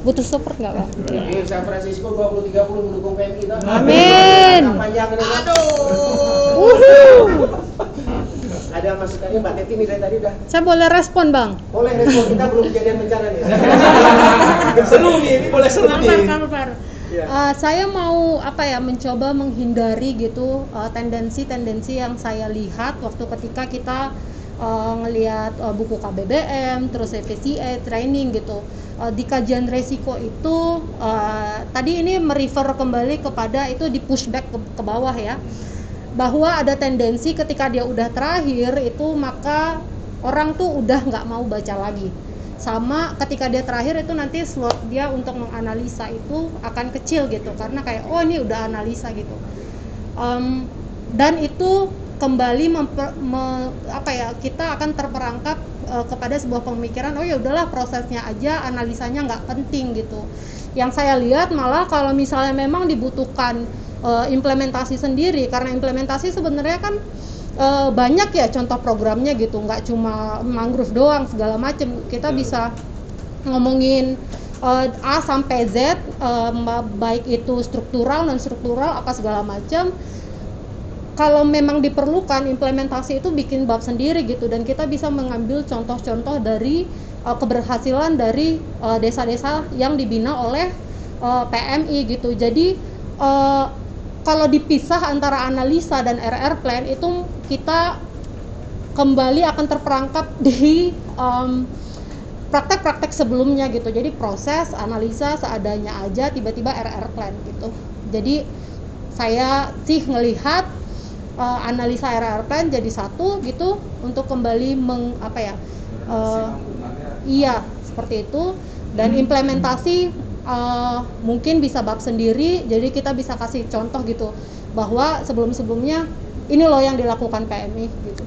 Butuh support nggak Bang? Di San Francisco 2030 mendukung PMI kita. Amin. Panjang ini. Ada masukannya Mbak Teti nih dari tadi udah. Saya boleh respon Bang? Boleh respon, kita belum kejadian bencana nih. Seru nih, ini boleh seru nih. Sabar. Saya mau mencoba menghindari gitu tendensi-tendensi yang saya lihat waktu ketika kita ngelihat buku KBBM, terus FCA training gitu. Di kajian resiko itu tadi ini merefer kembali kepada itu di pushback ke bawah ya, bahwa ada tendensi ketika dia udah terakhir itu maka orang tuh udah nggak mau baca lagi. Sama ketika dia terakhir itu nanti slot dia untuk menganalisa itu akan kecil gitu, karena kayak oh ini udah analisa gitu. Dan itu kembali kita akan terperangkap kepada sebuah pemikiran oh ya udahlah prosesnya aja, analisanya nggak penting gitu. Yang saya lihat malah kalau misalnya memang dibutuhkan implementasi sendiri, karena implementasi sebenarnya kan banyak ya contoh programnya gitu, nggak cuma mangrove doang segala macem. Kita bisa ngomongin A sampai Z, baik itu struktural, non struktural, apa segala macam. Kalau memang diperlukan implementasi itu bikin bab sendiri gitu, dan kita bisa mengambil contoh-contoh dari keberhasilan dari desa-desa yang dibina oleh PMI gitu. Jadi kalau dipisah antara analisa dan RR plan itu kita kembali akan terperangkap di praktek-praktek sebelumnya gitu. Jadi proses analisa seadanya aja, tiba-tiba RR plan gitu. Jadi saya sih ngelihat analisa RR plan jadi satu gitu untuk kembali iya seperti itu, dan implementasi mungkin bisa bab sendiri. Jadi kita bisa kasih contoh gitu bahwa sebelum-sebelumnya ini loh yang dilakukan PMI gitu.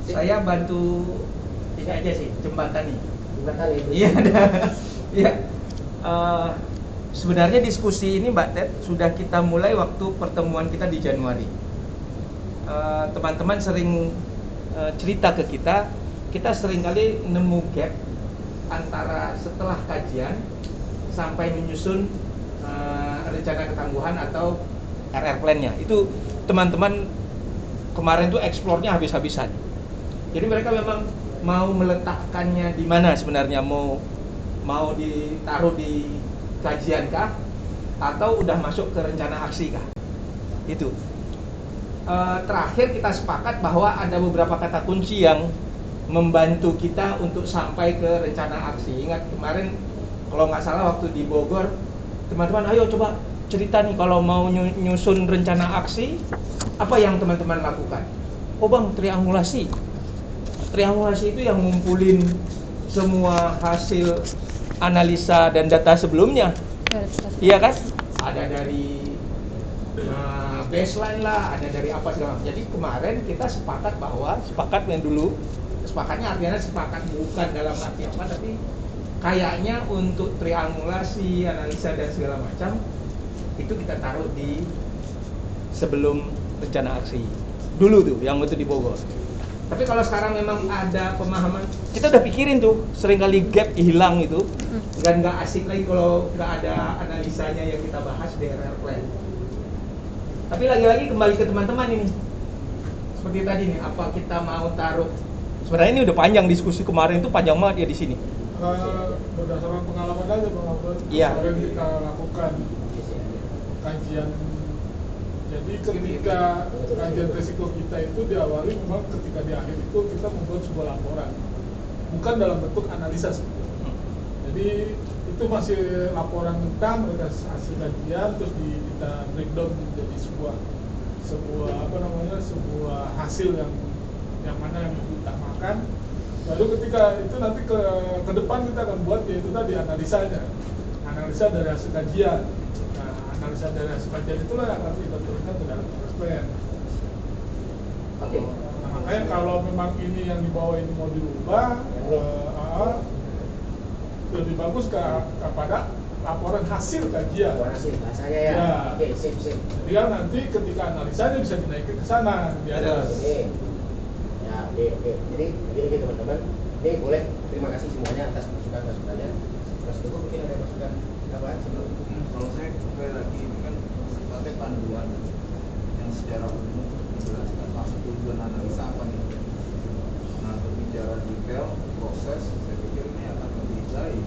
Saya bantu ini aja sih, jembatan nih. Jembatan itu. Iya ada. Iya. Sebenarnya diskusi ini Mbak Ted sudah kita mulai waktu pertemuan kita di Januari. Teman-teman sering cerita ke kita seringkali nemu gap antara setelah kajian sampai menyusun rencana ketangguhan atau RR plan-nya. Itu teman-teman kemarin tuh eksplornya habis-habisan. Jadi mereka memang mau meletakkannya di mana sebenarnya, mau ditaruh di kajian kah atau udah masuk ke rencana aksi kah? Itu. Terakhir kita sepakat bahwa ada beberapa kata kunci yang membantu kita untuk sampai ke rencana aksi. Ingat kemarin kalau nggak salah waktu di Bogor, teman-teman ayo coba cerita nih kalau mau nyusun rencana aksi, apa yang teman-teman lakukan? Oh bang, triangulasi. Triangulasi itu yang ngumpulin semua hasil analisa dan data sebelumnya. Iya kan? Ada dari baseline lah, ada dari apa segala macam. Jadi kemarin kita sepakat bahwa sepakatnya artinya sepakat bukan dalam arti apa, tapi kayaknya untuk triangulasi, analisa dan segala macam itu kita taruh di sebelum rencana aksi dulu tuh, yang itu di Bogor. Tapi kalau sekarang memang ada pemahaman, kita udah pikirin tuh, seringkali gap hilang itu, dan nggak asik lagi kalau nggak ada analisanya yang kita bahas di RR plan. Tapi lagi-lagi kembali ke teman-teman ini, seperti tadi nih, apa kita mau taruh? Sebenarnya ini udah panjang diskusi kemarin itu, panjang banget ya di sini. Berdasarkan pengalaman aja Bang Albert, Iya. kemarin kita lakukan kajian. Jadi ketika kajian risiko kita itu diawali memang ketika di akhir itu kita membuat sebuah laporan, bukan dalam bentuk analisa sebetulnya. Jadi itu masih laporan tentang hasil kajian, terus kita breakdown menjadi sebuah hasil yang mana yang diutamakan. Lalu ketika itu nanti ke depan kita akan buat yaitu tadi analisanya, analisa dari hasil kajian. Nah, analisa dari hasil kajian itulah yang akan kita turunkan ke dalam plan. Oke. Nah, makanya kalau memang ini yang di bawah ini mau dirubah, lebih bagus kepada laporan hasil kajian. Laporan hasil bahasanya ya. Oke, sip. Jadi kan nanti ketika analisanya bisa dinaikin ke sana di atas. Ya, oke. Jadi begini teman-teman, Ini boleh, terima kasih semuanya atas masukan-masukannya. Mas Teguh mungkin ada masukan apa sebelum? Kalau saya kembali lagi ini kan sebagai panduan yang secara umum menjelaskan maksud tujuan analisa apa nih. Nah, berbicara detail proses, saya pikir ini akan lebih baik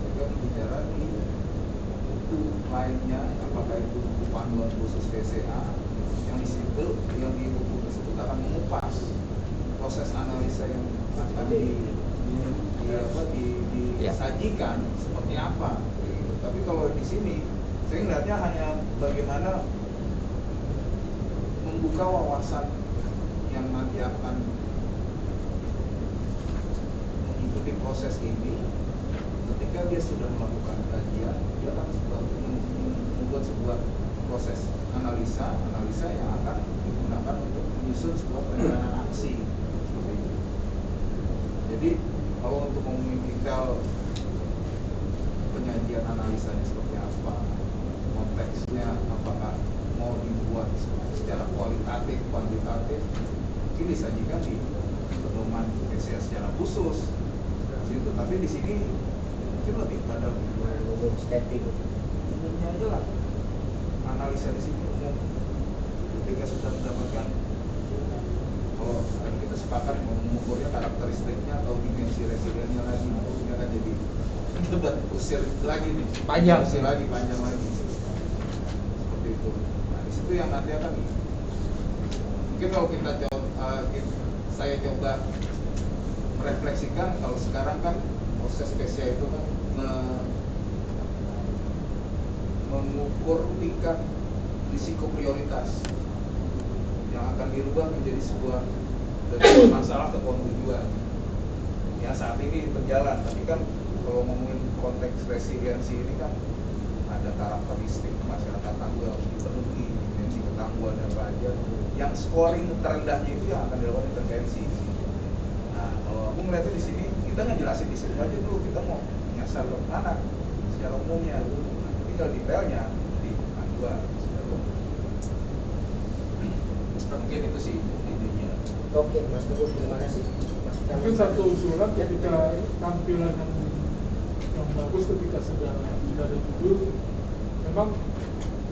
jika berbicara di buku lainnya, apakah itu buku panduan khusus PCA yang di situ, yang di buku tersebut akan mengupas proses analisa yang akan disajikan seperti apa. Gitu. Tapi kalau di sini saya melihatnya hanya bagaimana membuka wawasan yang nanti akan mengikuti proses ini. Ketika dia sudah melakukan kajian, dia akan membuat sebuah proses analisa yang akan digunakan untuk menyusun sebuah perencanaan aksi. Jadi kalau untuk ngomongin detail penyajian analisanya seperti apa, konteksnya apakah mau dibuat secara kualitatif, kuantitatif, ini disajikan di pedoman PCA secara khusus. Gitu. Tapi di sini mungkin lebih pada umum static. Umumnya aja lah. Analisa di sini umum. Ketika sudah mendapatkan, kalau kita sepakat mengukurnya karakteristiknya atau dimensi resiliennya lagi, ini akan jadi debat usir lagi nih, panjang lagi. Seperti itu. Nah, di situ yang nanti akan mungkin kalau saya coba merefleksikan, kalau sekarang kan proses PCA itu kan mengukur tingkat risiko prioritas yang akan dirubah menjadi sebuah dari masalah ke tujuan. Ya saat ini berjalan, tapi kan kalau ngomongin konteks resiliensi ini kan ada karakteristik masyarakat tangguh yang harus dipenuhi, dimensi ketangguhan dan apa aja. Yang scoring terendahnya itu yang akan dilakukan intervensi. Nah, kalau aku melihatnya di sini kita ngejelasin di situ aja dulu, kita mau nyasar ke mana secara umumnya. Tinggal detailnya di panduan. Mungkin itu sih intinya. Oke, Mas Teguh, terima kasih. Mungkin satu usulan ketika tampilan yang bagus ketika sudah ada judul, memang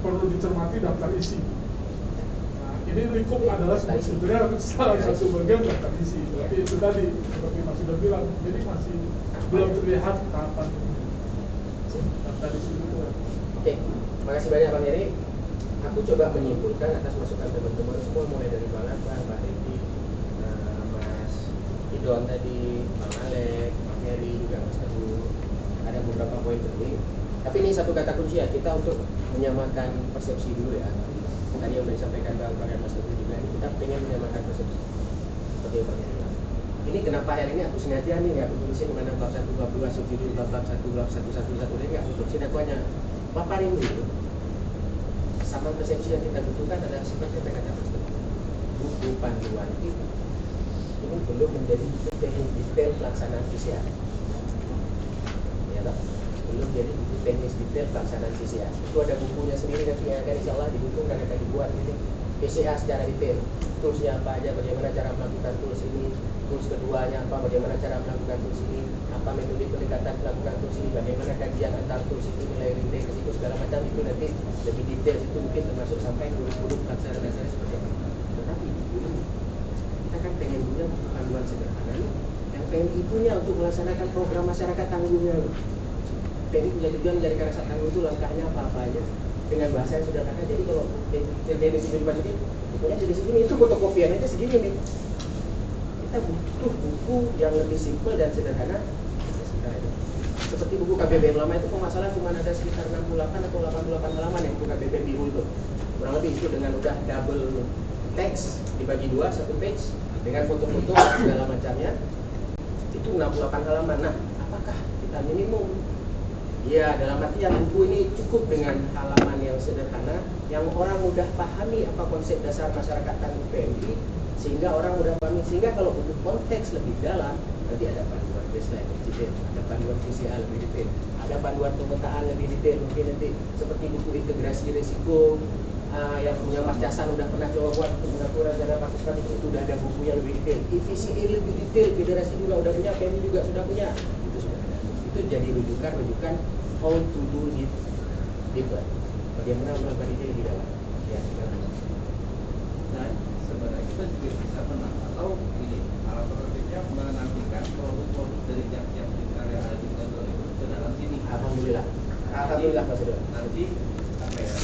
perlu dicermati daftar isi. Nah, ini lingkup adalah sebenarnya salah satu bagian daftar isi. Tapi itu tadi seperti Mas sudah bilang, jadi masih belum terlihat tahapan daftar isi itu. Oke, terima kasih banyak Bang Heri. Aku coba menyimpulkan atas masukan teman-teman semua, mulai dari Bang Akbar, Pak Riki, Mas Idon tadi, Bang Alek, Bang Heri, juga Mas Teguh. Ada beberapa poin penting. Tapi ini satu kata kunci ya, kita untuk menyamakan persepsi dulu ya. Tadi yang sudah disampaikan Bang Akbar dan Mas Teguh juga, kita pengen menyamakan persepsi. Seperti yang Bang Heri bilang. Ini kenapa hari ini aku sengaja nih nggak tulisin mana bab 1, bab 2, subjudul bab 1, bab 1, 1, 1, ini nggak aku tulisin, aku hanya paparin dulu. Sama persepsi yang kita butuhkan adalah seperti yang kata Mas Teguh. Buku panduan ini belum menjadi teknik detail pelaksanaan PCA. Ya tak? Belum jadi buku teknis detail pelaksanaan PCA. Itu ada bukunya sendiri nanti yang akan insya Allah didukung dan akan dibuat ini PCA secara detail. Toolsnya apa aja, bagaimana cara melakukan tools ini, tools keduanya apa, bagaimana cara melakukan tools ini, apa metode pendekatan melakukan tools ini, bagaimana kajian antar tools itu, nilai index itu segala macam itu nanti lebih detail, itu mungkin termasuk sampai kurikulum pelaksanaan dasarnya seperti apa. Tetapi dulu kita kan pengen punya panduan sederhana yang pengen ibunya untuk melaksanakan program masyarakat tangguhnya. Pengen punya tujuan menjadi masyarakat tangguh itu langkahnya apa aja dengan bahasa yang sederhana. Jadi kalau terjadi kehidupan ini bukunya jadi segini, itu fotokopian aja segini nih. Kita butuh buku yang lebih simpel dan sederhana. Seperti buku KBBM lama itu pemasalan cuma ada sekitar 68 atau 88 halaman yang buku KBBM biru itu. Kurang lebih itu dengan udah double text dibagi dua, satu page dengan foto-foto segala macamnya. Itu 68 halaman. Nah, apakah kita minimum? Ya, dalam artian buku ini cukup dengan halaman yang sederhana, yang orang mudah pahami apa konsep dasar masyarakat tangguh PMI, sehingga orang mudah pahami. Sehingga kalau butuh konteks lebih dalam, nanti ada panduan baseline lebih detail, ada panduan PCA lebih detail, ada panduan pemetaan lebih detail, mungkin nanti seperti buku integrasi risiko, yang punya Mas Jasan udah pernah coba buat mengatur rencana partisipatif itu udah ada bukunya lebih detail. EVCA lebih detail, federasi juga udah punya, PMI juga sudah punya. Itu sudah ada. Itu jadi rujukan how to do it deeper. Bagaimana melakukan detail di dalam. Ya, Nah, sebenarnya kita juga bisa menang atau ini alternatifnya menantikan produk-produk dari tiap-tiap lingkar yang ada di kantor itu ke dalam sini. Alhamdulillah. Alhamdulillah Mas Edo. Nanti apa ya?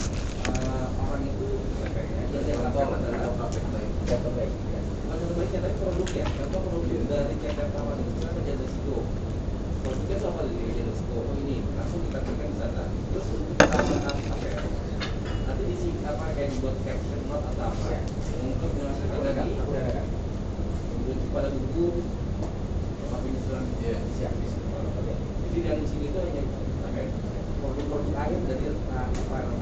Orang itu apa ya? Yang lapor adalah praktek baik. Contoh baik. Ya. Contoh baiknya tadi produk ya. Contoh produk dari CPF kawan itu kan menjadi risiko. Produknya sama menjadi risiko. Oh ini langsung kita berikan di sana. Terus untuk tambahan apa ya? Nanti di apa kayak dibuat caption note atau apa untuk menyelesaikan lagi. Untuk pada buku apa penyusunan Siap. jadi yang di sini itu hanya apa ya, produk-produk akhir dari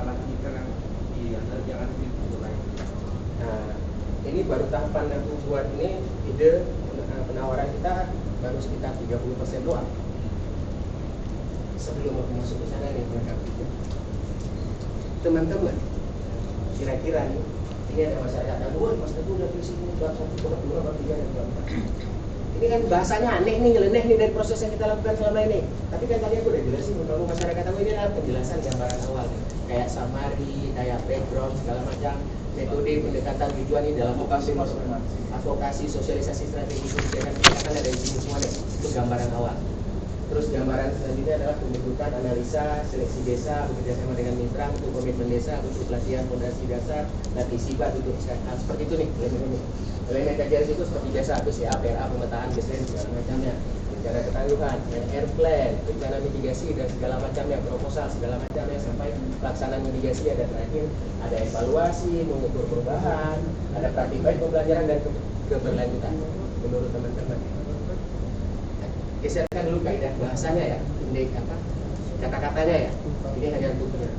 alat kita yang jangan di buku lain. Nah, ini baru tahapan yang aku buat ini, ide penawaran kita baru sekitar 30% doang. Sebelum aku masuk ke sana nih, teman-teman, kira-kira nih, ini ada masyarakat, aduh Mas Teguh udah pilih sini, bab 1, bab 2, bab 3, dan bab 4. Ini kan bahasanya aneh nih, nyeleneh nih dari proses yang kita lakukan selama ini. Tapi kan tadi aku udah jelasin, untuk masyarakat aku ini adalah penjelasan gambaran awal, kayak summary, kayak background, segala macam, metode pendekatan tujuan ini dalam advokasi, sosialisasi strategi kebijakan akan ada di sini semua nih. Itu gambaran awal. Terus gambaran selanjutnya adalah pembentukan analisa seleksi desa bekerjasama dengan mitra untuk komitmen desa untuk pelatihan fondasi dasar dan isibat untuk seperti itu nih elemen kajian itu seperti biasa BCA, PRA, pemetaan, desain segala macamnya, rencana ketangguhan, air plan, rencana mitigasi dan segala macamnya, proposal segala macamnya sampai pelaksanaan mitigasi ada terakhir ada evaluasi, mengukur perubahan, ada praktik baik pembelajaran dan keberlanjutan menurut teman-teman. Geserkan dulu kaidah bahasanya ya, indeks apa kata-katanya ya. Ini hanya untuknya.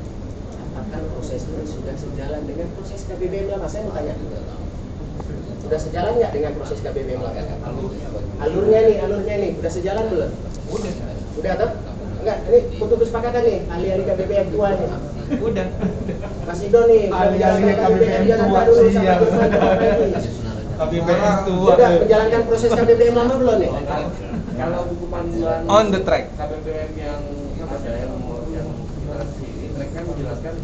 Apakah proses ini sudah sejalan dengan proses KBBM lama? Saya mau tanya juga. Sudah sejalan nggak dengan proses KBBM lama? Alurnya nih, udah sejalan belum? Udah atau? Enggak, ini untuk kesepakatan nih, ahli-ahli KBBM tua nih. Udah. Mas Ido nih, ahli-ahli KBBM tua sih yang KBBM tua. Sudah menjalankan proses KBBM lama belum nih? Kalau buku panduan On the track. KBBM yang ada yang kita sini, mereka menjelaskan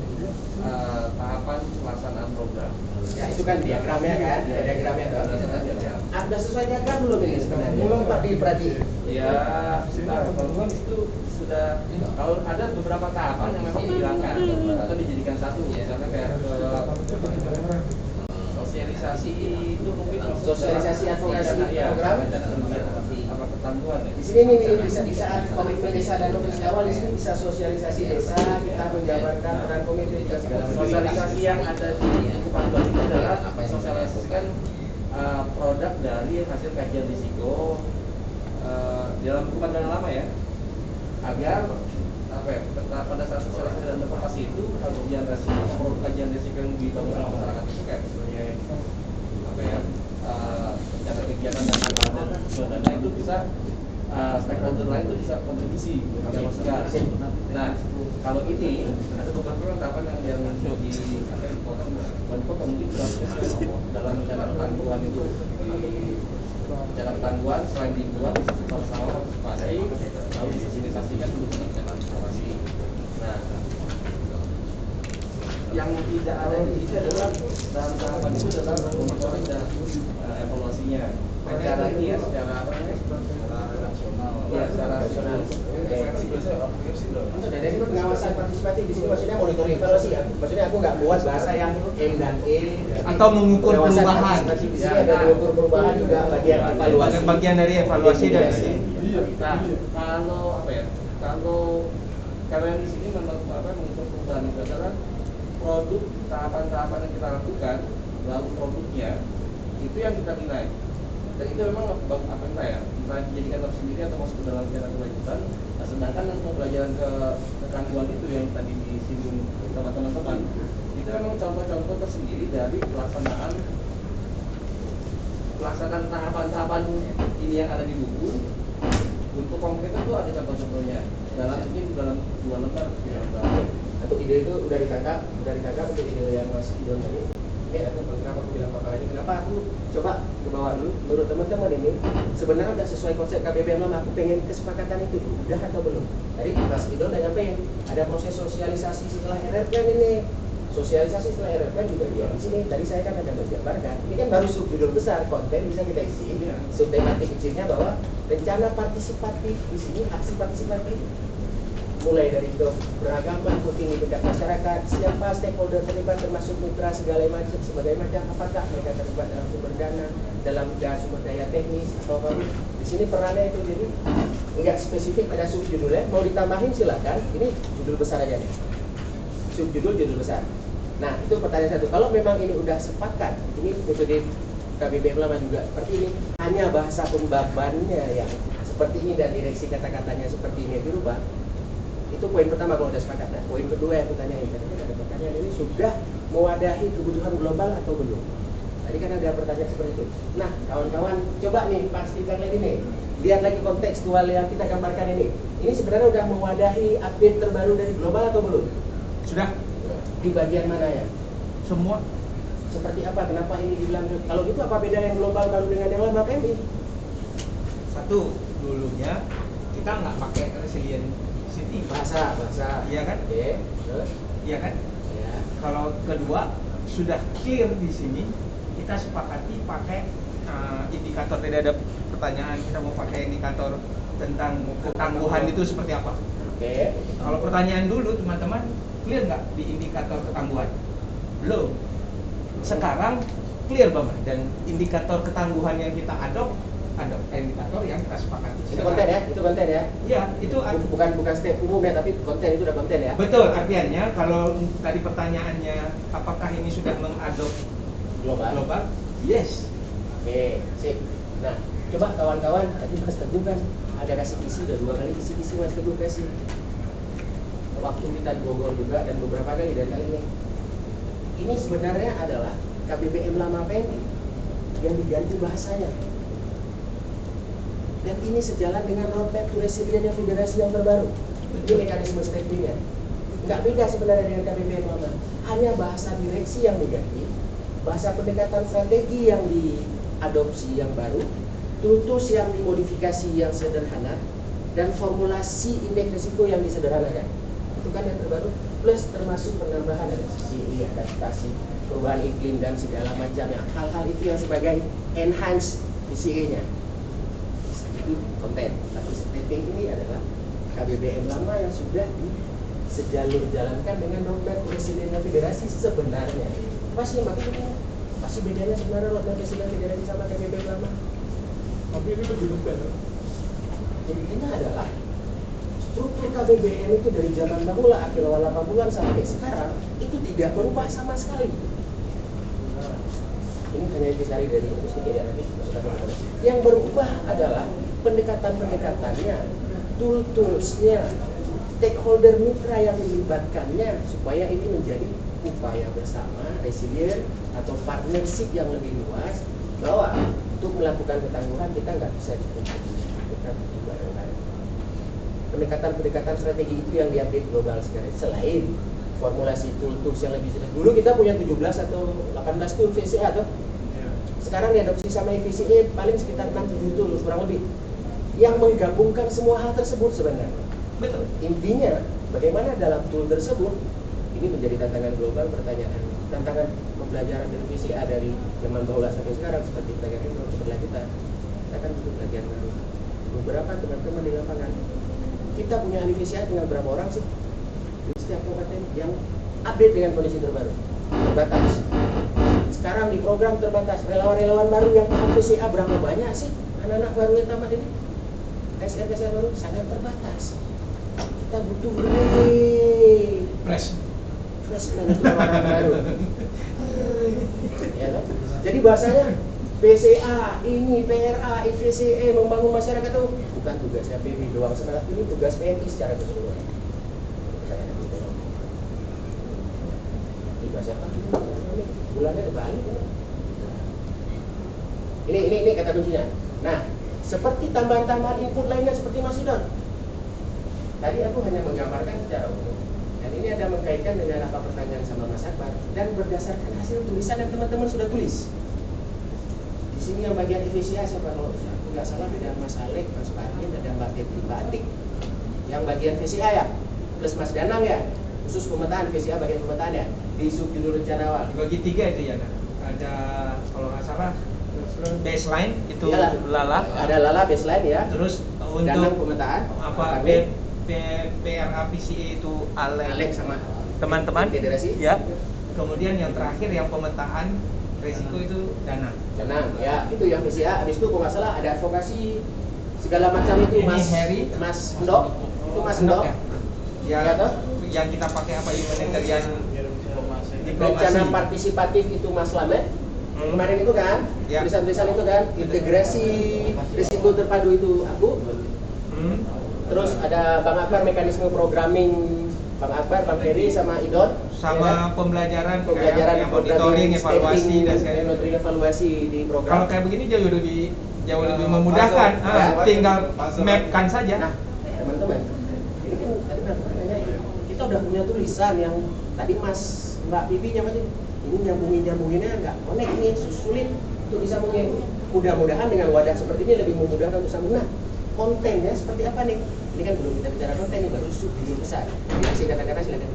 tahapan pelaksanaan program. Ya itu kan diagramnya kan, diagramnya kan. Ada sesuai diagram belum ini sebenarnya? Belum Pak diperhatiin. Ya, tahapan itu sudah. Kalau ada beberapa tahapan yang memang dihilangkan atau dijadikan satu, misalnya kayak sosialisasi itu mungkin Sosialisasi advokasi program. Apa ketentuan ya? Di sini nih di saat komitmen desa dan provinsi awal di sini bisa sosialisasi desa, kita menjabarkan peran komitmen dan segala macam. Sosialisasi yang ada di buku panduan itu adalah sosialisasikan produk dari hasil kajian risiko dalam buku panduan lama ya, agar apa ya, pada saat sosialisasi dan advokasi itu kajian risiko, produk kajian risiko yang dibangun oleh masyarakat itu kayak sebenarnya apa ya, rencana kegiatan dan dana itu bisa stakeholder lain itu bisa kontribusi untuk masukan. Nah, kalau ini ada beberapa tahapan yang di kota mungkin dalam rencana ketangguhan itu rencana ketangguhan selain dibuat bersama partisipasi lalu disosialisasikan untuk rencana transformasi. Nah, yang tidak ada di sini adalah dalam tahapan itu adalah monitoring dan evaluasinya. Secara ini ya, secara apa namanya? Nasional. Ya, secara nasional. Jadi itu pengawasan partisipatif di sini maksudnya monitoring evaluasi ya. Maksudnya aku nggak buat bahasa yang M dan E. Atau mengukur perubahan. Di sini ada mengukur perubahan juga bagian evaluasi. Bagian dari evaluasi dan Nah, kalau apa ya? Kalau yang di sini mengukur perubahan itu adalah produk tahapan-tahapan yang kita lakukan, lalu produknya itu yang kita nilai. Dan itu memang apa ya? Kita dijadikan tersendiri atau masuk ke dalam rencana kelanjutan. Nah, sedangkan untuk pembelajaran ketangguhan itu yang tadi disinggung sama teman-teman, itu memang contoh-contoh tersendiri dari pelaksanaan tahapan-tahapan ini yang ada di buku Untuk konkret itu ada contoh-contohnya. Dalam 2 lembar untuk ide itu udah ditangkap untuk ide yang masih idon tadi. Ini aku kenapa aku bilang paparan ini? Kenapa aku coba ke bawah dulu? Menurut teman-teman ini sebenarnya udah sesuai konsep KBBM lama. Aku pengen kesepakatan itu udah atau belum? Tadi Mas Idon udah nyampein ada proses sosialisasi setelah RR Plan ini. Sosialisasi setelah RR Plan juga di sini. Tadi saya kan ada menggambarkan. Ini kan baru subjudul besar, konten bisa kita isi. Subtematik kecilnya bahwa rencana partisipatif di sini aksi partisipatif mulai dari beragama, ikuti tingkat masyarakat, siapa stakeholder terlibat termasuk mitra segala macam sebagai macam, apakah mereka terlibat dalam sumber dana, dalam sumber daya teknis atau apa. Di sini perannya itu jadi nggak spesifik ada subjudulnya, mau ditambahin silakan. Ini judul besar aja nih, subjudul judul besar. Nah itu pertanyaan satu. Kalau memang ini udah sepakat, ini metode KBBM lama juga seperti ini, hanya bahasa pembabannya yang seperti ini dan direksi kata-katanya seperti ini dirubah. Itu poin pertama kalau sudah sepakat. Nah, poin kedua yang aku tanyain, tadi kan ada pertanyaan ini sudah mewadahi kebutuhan global atau belum? Tadi kan ada pertanyaan seperti itu. Nah, kawan-kawan coba nih pastikan lagi nih, lihat lagi kontekstual yang kita gambarkan ini. Ini sebenarnya sudah mewadahi update terbaru dari global atau belum? Sudah. Di bagian mana ya? Semua. Seperti apa? Kenapa ini dibilang? Kalau gitu apa beda yang global baru dengan yang lama PMI? Satu, dulunya kita nggak pakai resilient city. Bahasa. Iya kan? Oke. Terus? Iya kan? Ya. Kalau kedua sudah clear di sini, kita sepakati pakai indikator. Tadi ada pertanyaan, kita mau pakai indikator tentang ketangguhan itu seperti apa? Oke. Kalau pertanyaan dulu teman-teman, clear nggak di indikator ketangguhan? Belum. Sekarang clear banget, dan indikator ketangguhan yang kita adopt indikator yang kita sepakati. Itu konten ya? Itu konten ya? Iya, itu bukan step umum ya, tapi konten itu udah konten ya? betul. Artinya kalau tadi pertanyaannya apakah ini sudah mengadop global? Yes. Oke, sip. Nah, coba kawan-kawan, tadi Mas Teguh kan ada kasih kisi, udah 2 kali kisi-kisi Mas Teguh kasih. Waktu kita di Bogor juga dan beberapa kali dari kali ini. Ini sebenarnya adalah KBBM lama PMI yang diganti bahasanya. Dan ini sejalan dengan roadmap to resilient federasi yang terbaru. Ini mekanisme steppingnya. Nggak beda sebenarnya dengan KBBM lama. Hanya bahasa direksi yang diganti, bahasa pendekatan strategi yang diadopsi yang baru, tools yang dimodifikasi yang sederhana, dan formulasi indeks risiko yang disederhanakan. Itu kan yang terbaru. Plus termasuk penambahan dari sisi adaptasi, perubahan iklim dan segala macamnya. Hal-hal itu yang sebagai enhance PCE-nya. Itu konten. Tapi stepping ini adalah KBBM lama yang sudah sejalur jalankan dengan roadmap resilient federasi sebenarnya. Pasti makanya pasti bedanya sebenarnya roadmap resilient federasi sama KBBM lama. Tapi ini lebih detail. Jadi ini adalah struktur KBBM itu dari zaman bahula akhir awal 80-an sampai sekarang itu tidak berubah sama sekali. Nah, ini hanya dicari dari sedikit ya nanti. Yang berubah adalah pendekatan-pendekatannya, tool-toolsnya, stakeholder mitra yang dilibatkannya supaya ini menjadi upaya bersama, resilient atau partnership yang lebih luas, bahwa untuk melakukan ketangguhan kita nggak bisa dikompetisi, kita butuh bareng-bareng. Pendekatan-pendekatan strategi itu yang diupdate global sekarang. Selain formulasi tool-tools yang lebih jelas. Dulu kita punya 17 atau 18 tool VCA atau sekarang diadopsi sama VCA paling sekitar 6-7 tool kurang lebih yang menggabungkan semua hal tersebut sebenarnya. Betul. Intinya bagaimana dalam tool tersebut ini menjadi tantangan global. Pertanyaan tantangan pembelajaran dari VCA dari zaman bahula sampai sekarang seperti pelajaran ini berlanjutan. Kita kan butuh pelajaran baru. Beberapa teman-teman di lapangan kita punya ahli VCA tinggal berapa orang sih di setiap kabupaten yang update dengan kondisi terbaru, terbatas. Sekarang di program terbatas, relawan-relawan baru yang paham VCA berapa banyak sih anak-anak baru yang tamat ini? SR baru sangat terbatas. Kita butuh Fresh dari orang baru. Ya kan? Jadi bahasanya BCA, ini PRA, IVCE membangun masyarakat itu bukan tugasnya PMI doang, sebenarnya ini tugas PMI secara keseluruhan. Di bahasa apa? Bulannya kebalik. Ini kata kuncinya. Nah, seperti tambahan-tambahan input lainnya seperti Mas Idon. Tadi aku hanya menggambarkan secara umum. Dan ini ada mengkaitkan dengan apa pertanyaan sama Mas Akbar dan berdasarkan hasil tulisan yang teman-teman sudah tulis. Di sini yang bagian FCA siapa kalau aku nggak salah ada Mas Alek, Mas Parmin, ada Mbak Teti, Mbak Atik. Yang bagian FCA ya, plus Mas Danang ya, khusus pemetaan FCA bagian pemetaan ya di subjudul rencana awal. Dibagi 3 itu ya, Nak. Ada kalau nggak salah baseline itu Iyalah. Lala. Ada Lala baseline ya. Terus Danang untuk pemetaan apa Parmin, PRA PCA itu Alek Alek sama teman-teman Federasi. ya. Kemudian yang terakhir yang pemetaan resiko itu Danang. Danang ya, itu yang FCA. Habis itu kalau nggak salah ada advokasi segala macam itu Ini Mas Heri. Mas Ndok. Itu Mas Ndok. Ya, Ya, toh? yang kita pakai apa humanitarian diplomasi. Rencana partisipatif itu Mas Lamet. Kemarin itu kan, Ya. tulisan-tulisan itu kan, integrasi risiko terpadu itu aku. Terus ada Bang Akbar mekanisme programming, Bang Akbar, Bang Ferry sama Idon. Sama ya kan? pembelajaran Pembelajaran yang monitoring, evaluasi dan segala monitoring evaluasi di Kalau program. kayak begini jauh lebih memudahkan. puzzle. Tinggal mapkan saja. Nah, teman-teman, ini kan tadi pertanyaannya kita udah punya tulisan yang tadi Mas Mbak Bibi nyamain ini nyambunginnya nggak connect nih, sulit untuk disambungin. Mudah-mudahan dengan wadah seperti ini lebih memudahkan untuk sambung. Nah, kontennya seperti apa nih? Ini kan belum kita bicara konten, ini baru subjudul besar. Jadi kata-kata silakan.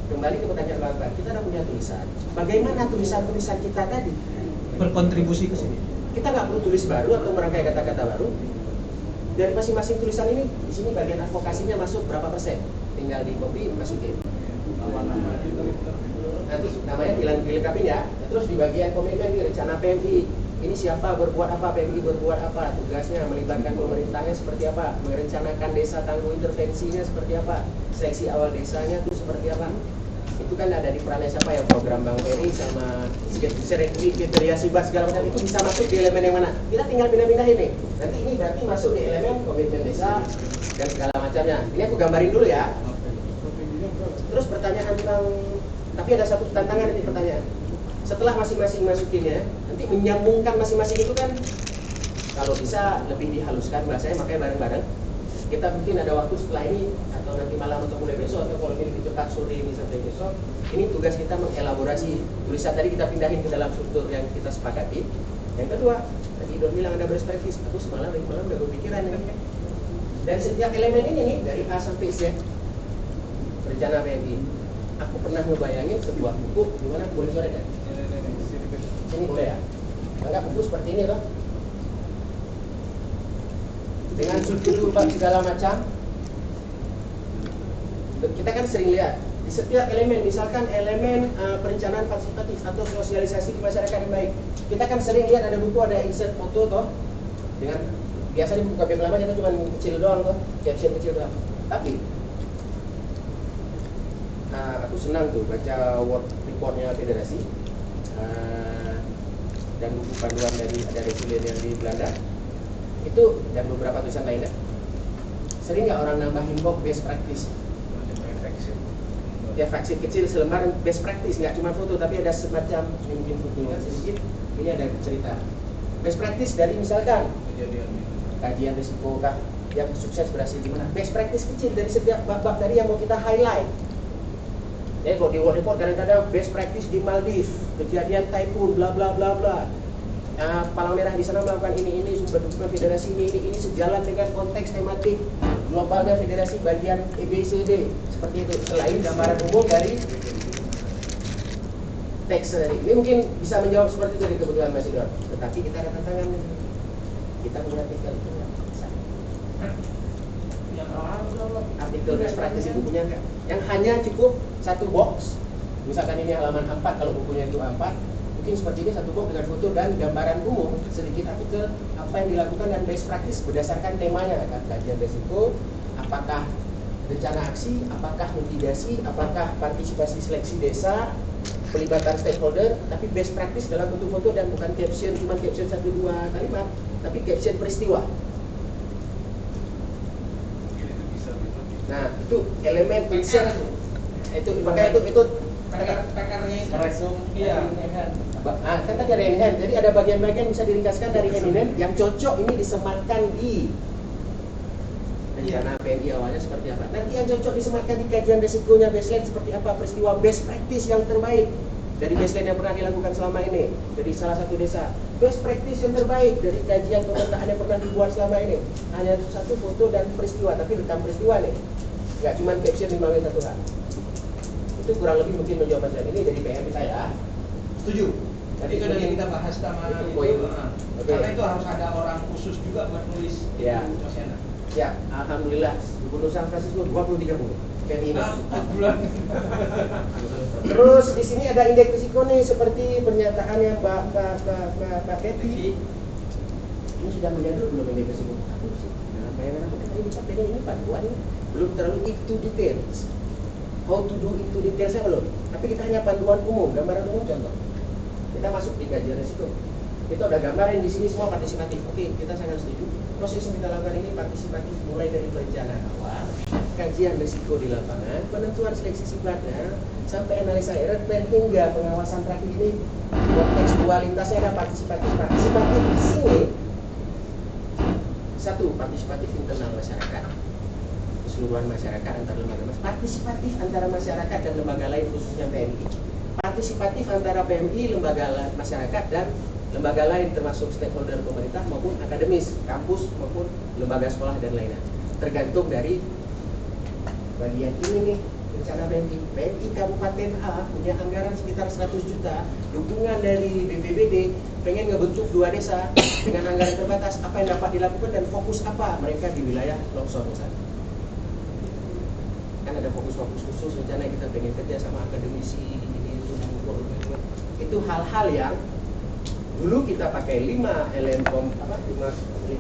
Kembali ke pertanyaan Bang Akbar, kita udah punya tulisan. Bagaimana tulisan-tulisan kita tadi Berkontribusi ke sini. kita nggak perlu tulis baru atau merangkai kata-kata baru. Dari masing-masing tulisan ini, di sini bagian advokasinya masuk berapa persen? Tinggal di copy masukin. Nanti namanya dilengkapin ya. Terus di bagian komitmen di rencana PMI, ini siapa, berbuat apa, PMI berbuat apa, tugasnya, melibatkan pemerintahnya seperti apa, merencanakan desa tangguh intervensinya seperti apa, seleksi awal desanya itu seperti apa. Itu kan ada di perannya siapa ya, program Bang Ferry sama kriteria Sibas segala macam itu bisa masuk di elemen yang mana? Kita tinggal pindah-pindah ini. Nanti ini berarti masuk di elemen komitmen desa dan segala macamnya. Ini aku gambarin dulu ya. Terus pertanyaan tentang, tapi ada satu tantangan ini pertanyaan. Setelah masing-masing masukinnya, nanti menyambungkan masing-masing itu kan kalau bisa lebih dihaluskan bahasanya, makanya bareng-bareng. Kita mungkin ada waktu setelah ini atau nanti malam atau mulai besok atau kalau ini cepat sore ini sampai besok. Ini tugas kita mengelaborasi tulisan tadi kita pindahin ke dalam struktur yang kita sepakati. Yang kedua, tadi Idon bilang ada best practice. Aku semalam udah berpikiran ini. Dari setiap elemen ini nih, dari A sampai Z, rencana PMI. Aku pernah ngebayangin sebuah buku di mana boleh sore kan? Ini boleh ya? Anggap buku seperti ini loh. Dengan subjudul segala macam. Kita kan sering lihat di setiap elemen, misalkan elemen perencanaan partisipatif atau sosialisasi di masyarakat yang baik. Kita kan sering lihat ada buku, ada insert foto toh. Dengan biasanya buku KPM lama itu cuma kecil doang toh, caption kecil doang. Tapi aku senang tuh baca work reportnya federasi dan buku panduan dari ada Resilien yang di Belanda itu dan beberapa tulisan lainnya. Sering nggak orang nambahin box best practice? Ya vaksin kecil selembar best practice, nggak cuma foto tapi ada semacam mungkin fotonya sedikit. Ini ada cerita best practice dari misalkan kajian risiko kah yang sukses berhasil gimana. Best practice kecil dari setiap bab tadi yang mau kita highlight. Jadi kalau di world report kadang-kadang best practice di Maldives, kejadian typhoon, bla bla bla bla. Palang Merah di sana melakukan ini sumber dukungan federasi ini sejalan dengan konteks tematik globalnya federasi bagian EBCD seperti itu. Selain gambaran umum dari teks tadi, ini mungkin bisa menjawab seperti itu dari kebutuhan Mas Idon. Tetapi kita ada tantangan, kita punya artikel itu nggak bisa. Artikel best practice itu punya nggak? Yang hanya cukup satu box. Misalkan ini halaman 4, kalau bukunya itu A4, mungkin seperti ini satu box dengan foto dan gambaran umum sedikit artikel apa yang dilakukan dan best practice berdasarkan temanya kan, kajian risiko, apakah rencana aksi, apakah mitigasi, apakah partisipasi seleksi desa, pelibatan stakeholder, tapi best practice dalam bentuk foto dan bukan caption, cuma caption 1-2 kalimat, tapi caption peristiwa. Nah, itu elemen insert itu makanya itu PR-nya itu. Iya. Nah, kan tadi ada hand. Jadi ada bagian-bagian bisa diringkaskan dari hand yang cocok ini disematkan di rencana PMI awalnya seperti apa. Nanti yang cocok disematkan di kajian resikonya baseline seperti apa, peristiwa best practice yang terbaik dari baseline yang pernah dilakukan selama ini dari salah satu desa. Best practice yang terbaik dari kajian pemetaan yang pernah dibuat selama ini. Hanya satu foto dan peristiwa, tapi rekam peristiwa nih. Nggak cuma caption 5W1H. Itu kurang lebih mungkin menjawab macam ini dari PMI saya. Setuju? Jadi itu dari yang kita bahas sama itu itu. poin. Karena itu harus ada orang khusus juga buat nulis Ya. itu, Mas Yana. Ya, alhamdulillah Gubernur San Francisco 2030 PMI ini. Bulan. Terus di sini ada indeks risiko nih seperti pernyataan yang Mbak Keti. Ini sudah menjadi belum indeks risiko? Aku sih. Dalam bayangan aku tadi bisa pegang ini panduan belum terlalu into details. How to do into detailsnya belum. Tapi kita hanya panduan umum, gambaran umum contoh. Kita masuk di kajian risiko. Itu ada gambaran di sini semua partisipatif. Oke, kita sangat setuju. Proses yang kita lakukan ini partisipatif mulai dari perencanaan awal, kajian risiko di lapangan, penentuan seleksi sifatnya, sampai analisa error plan hingga pengawasan terakhir ini. Kontekstualitasnya ada partisipatif. Partisipatif di sini satu, partisipatif internal masyarakat, keseluruhan masyarakat antar lembaga. Partisipatif antara masyarakat dan lembaga lain khususnya PMI. Partisipatif antara PMI, lembaga masyarakat dan lembaga lain termasuk stakeholder pemerintah maupun akademis, kampus maupun lembaga sekolah dan lainnya. Tergantung dari bagian ini nih, rencana PMI. PMI Kabupaten A punya anggaran sekitar 100 juta, dukungan dari BPBD, pengen ngebentuk 2 desa dengan anggaran terbatas, apa yang dapat dilakukan dan fokus apa mereka di wilayah longsor misalnya. Kan ada fokus-fokus khusus rencana kita pengen kerja sama akademisi ini itu mengukur itu hal-hal yang dulu kita pakai 5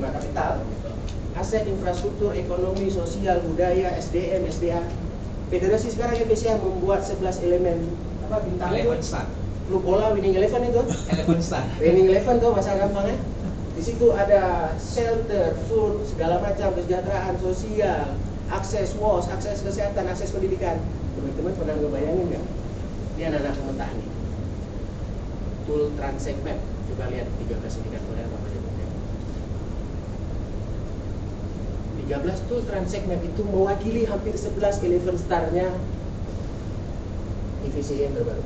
kapital, aset infrastruktur, ekonomi, sosial, budaya, SDM, SDA. Federasi sekarang FBCA membuat 11 elemen bintang 11 star. Klub bola winning 11 itu. 11 star. Winning 11 tuh bahasa gampangnya. Di situ ada shelter, food, segala macam kesejahteraan sosial, akses WOS, akses kesehatan, akses pendidikan. Teman-teman pernah ngebayangin nggak? Ini anak-anak pemetaan nih. Tool Transect Map. Coba lihat 13 indikatornya apa aja. 13 tool Transect Map itu mewakili hampir 11 11 star-nya IVCA yang terbaru.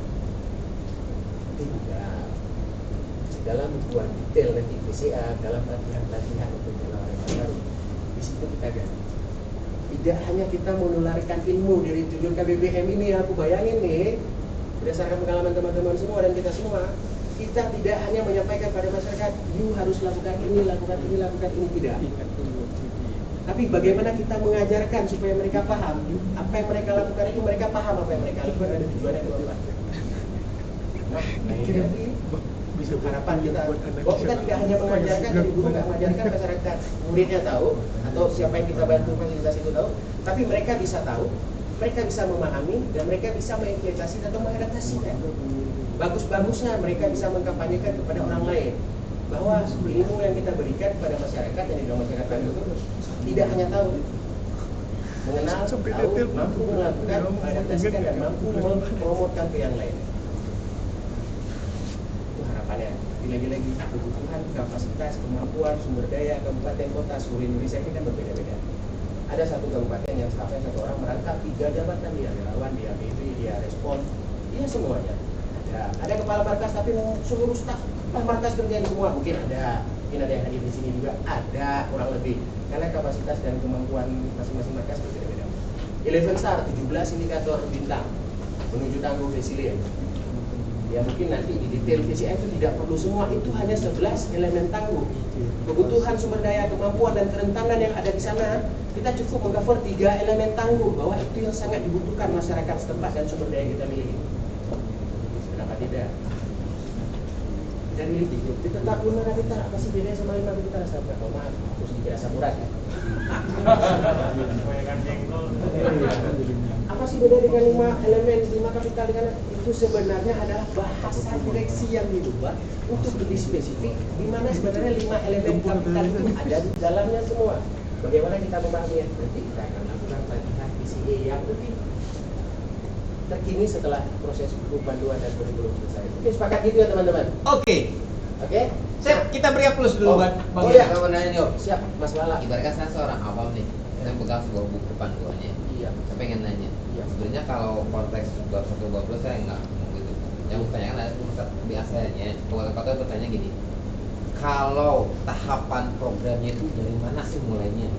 Tinggal dalam membuat detail nanti IVCA dalam latihan-latihan untuk orang yang baru. Di situ kita ganti. Tidak hanya kita menularkan ilmu dari tujuan KBBM ini, aku bayangin nih berdasarkan pengalaman teman-teman semua dan kita semua, kita tidak hanya menyampaikan pada masyarakat, you harus lakukan ini, lakukan ini, lakukan ini, tidak. Tapi bagaimana kita mengajarkan supaya mereka paham apa yang mereka lakukan itu, mereka paham apa yang mereka lakukan ada tujuannya itu apa. Nah, ini harapan kita bahwa kita tidak hanya mengajarkan, jadi guru nggak mengajarkan masyarakat, muridnya tahu atau siapa yang kita bantu fasilitas itu tahu, tapi mereka bisa tahu, mereka bisa memahami dan mereka bisa mengimplementasi atau mengadaptasikan. Bagus-bagusnya mereka bisa mengkampanyekan kepada orang lain bahwa ilmu yang kita berikan kepada masyarakat yang di dalam masyarakat itu tidak hanya tahu, mengenal, tahu, mampu melakukan, mengadaptasikan dan mampu mempromotkan ke yang lain. Itu harapannya. Lagi-lagi kebutuhan, kapasitas, kemampuan, sumber daya kabupaten kota seluruh Indonesia ini kan berbeda-beda. Ada satu kabupaten yang stafnya satu orang merangkap 3 jabatan, dia relawan, dia BB, dia respon, dia semuanya. Ada kepala markas tapi seluruh staf markas kerjaan semua, mungkin ada yang hadir di sini juga ada kurang lebih karena kapasitas dan kemampuan masing-masing markas berbeda-beda. 11 star 17 indikator bintang menuju tangguh resilient. Ya mungkin nanti di detail VCA itu tidak perlu semua, itu hanya 11 elemen tangguh. Kebutuhan sumber daya, kemampuan dan kerentanan yang ada di sana, kita cukup mengcover 3 elemen tangguh bahwa itu yang sangat dibutuhkan masyarakat setempat dan sumber daya kita miliki. Kenapa tidak? Dan miliki kita tak guna kapital, apa sih bedanya sama 5 kapital? Sampai maaf, aku sedikit asam urat ya. Apa sih beda dengan 5 elemen, 5 kapital dengan itu sebenarnya adalah bahasa direksi yang diubah untuk lebih spesifik di mana sebenarnya 5 elemen kapital itu ada di dalamnya semua. Bagaimana kita memahaminya? Nanti kita akan lakukan latihan PCA yang lebih terkini setelah proses buku panduan dan kurikulum selesai. Oke, sepakat gitu ya teman-teman. Oke. Oke. Sip, kita beri aplaus dulu buat Bang iya, Yana. Kalau nanya nih, Om, Siap, Mas Lala. ibaratkan saya seorang awam nih, saya pegang sebuah buku panduannya. Iya. Saya pengen nanya, Iya. sebenarnya kalau konteks bab 1 bab 2 saya nggak mau gitu. Yang bertanya kan ada biasanya, kata bertanya gini, kalau tahapan programnya itu dari mana sih mulainya?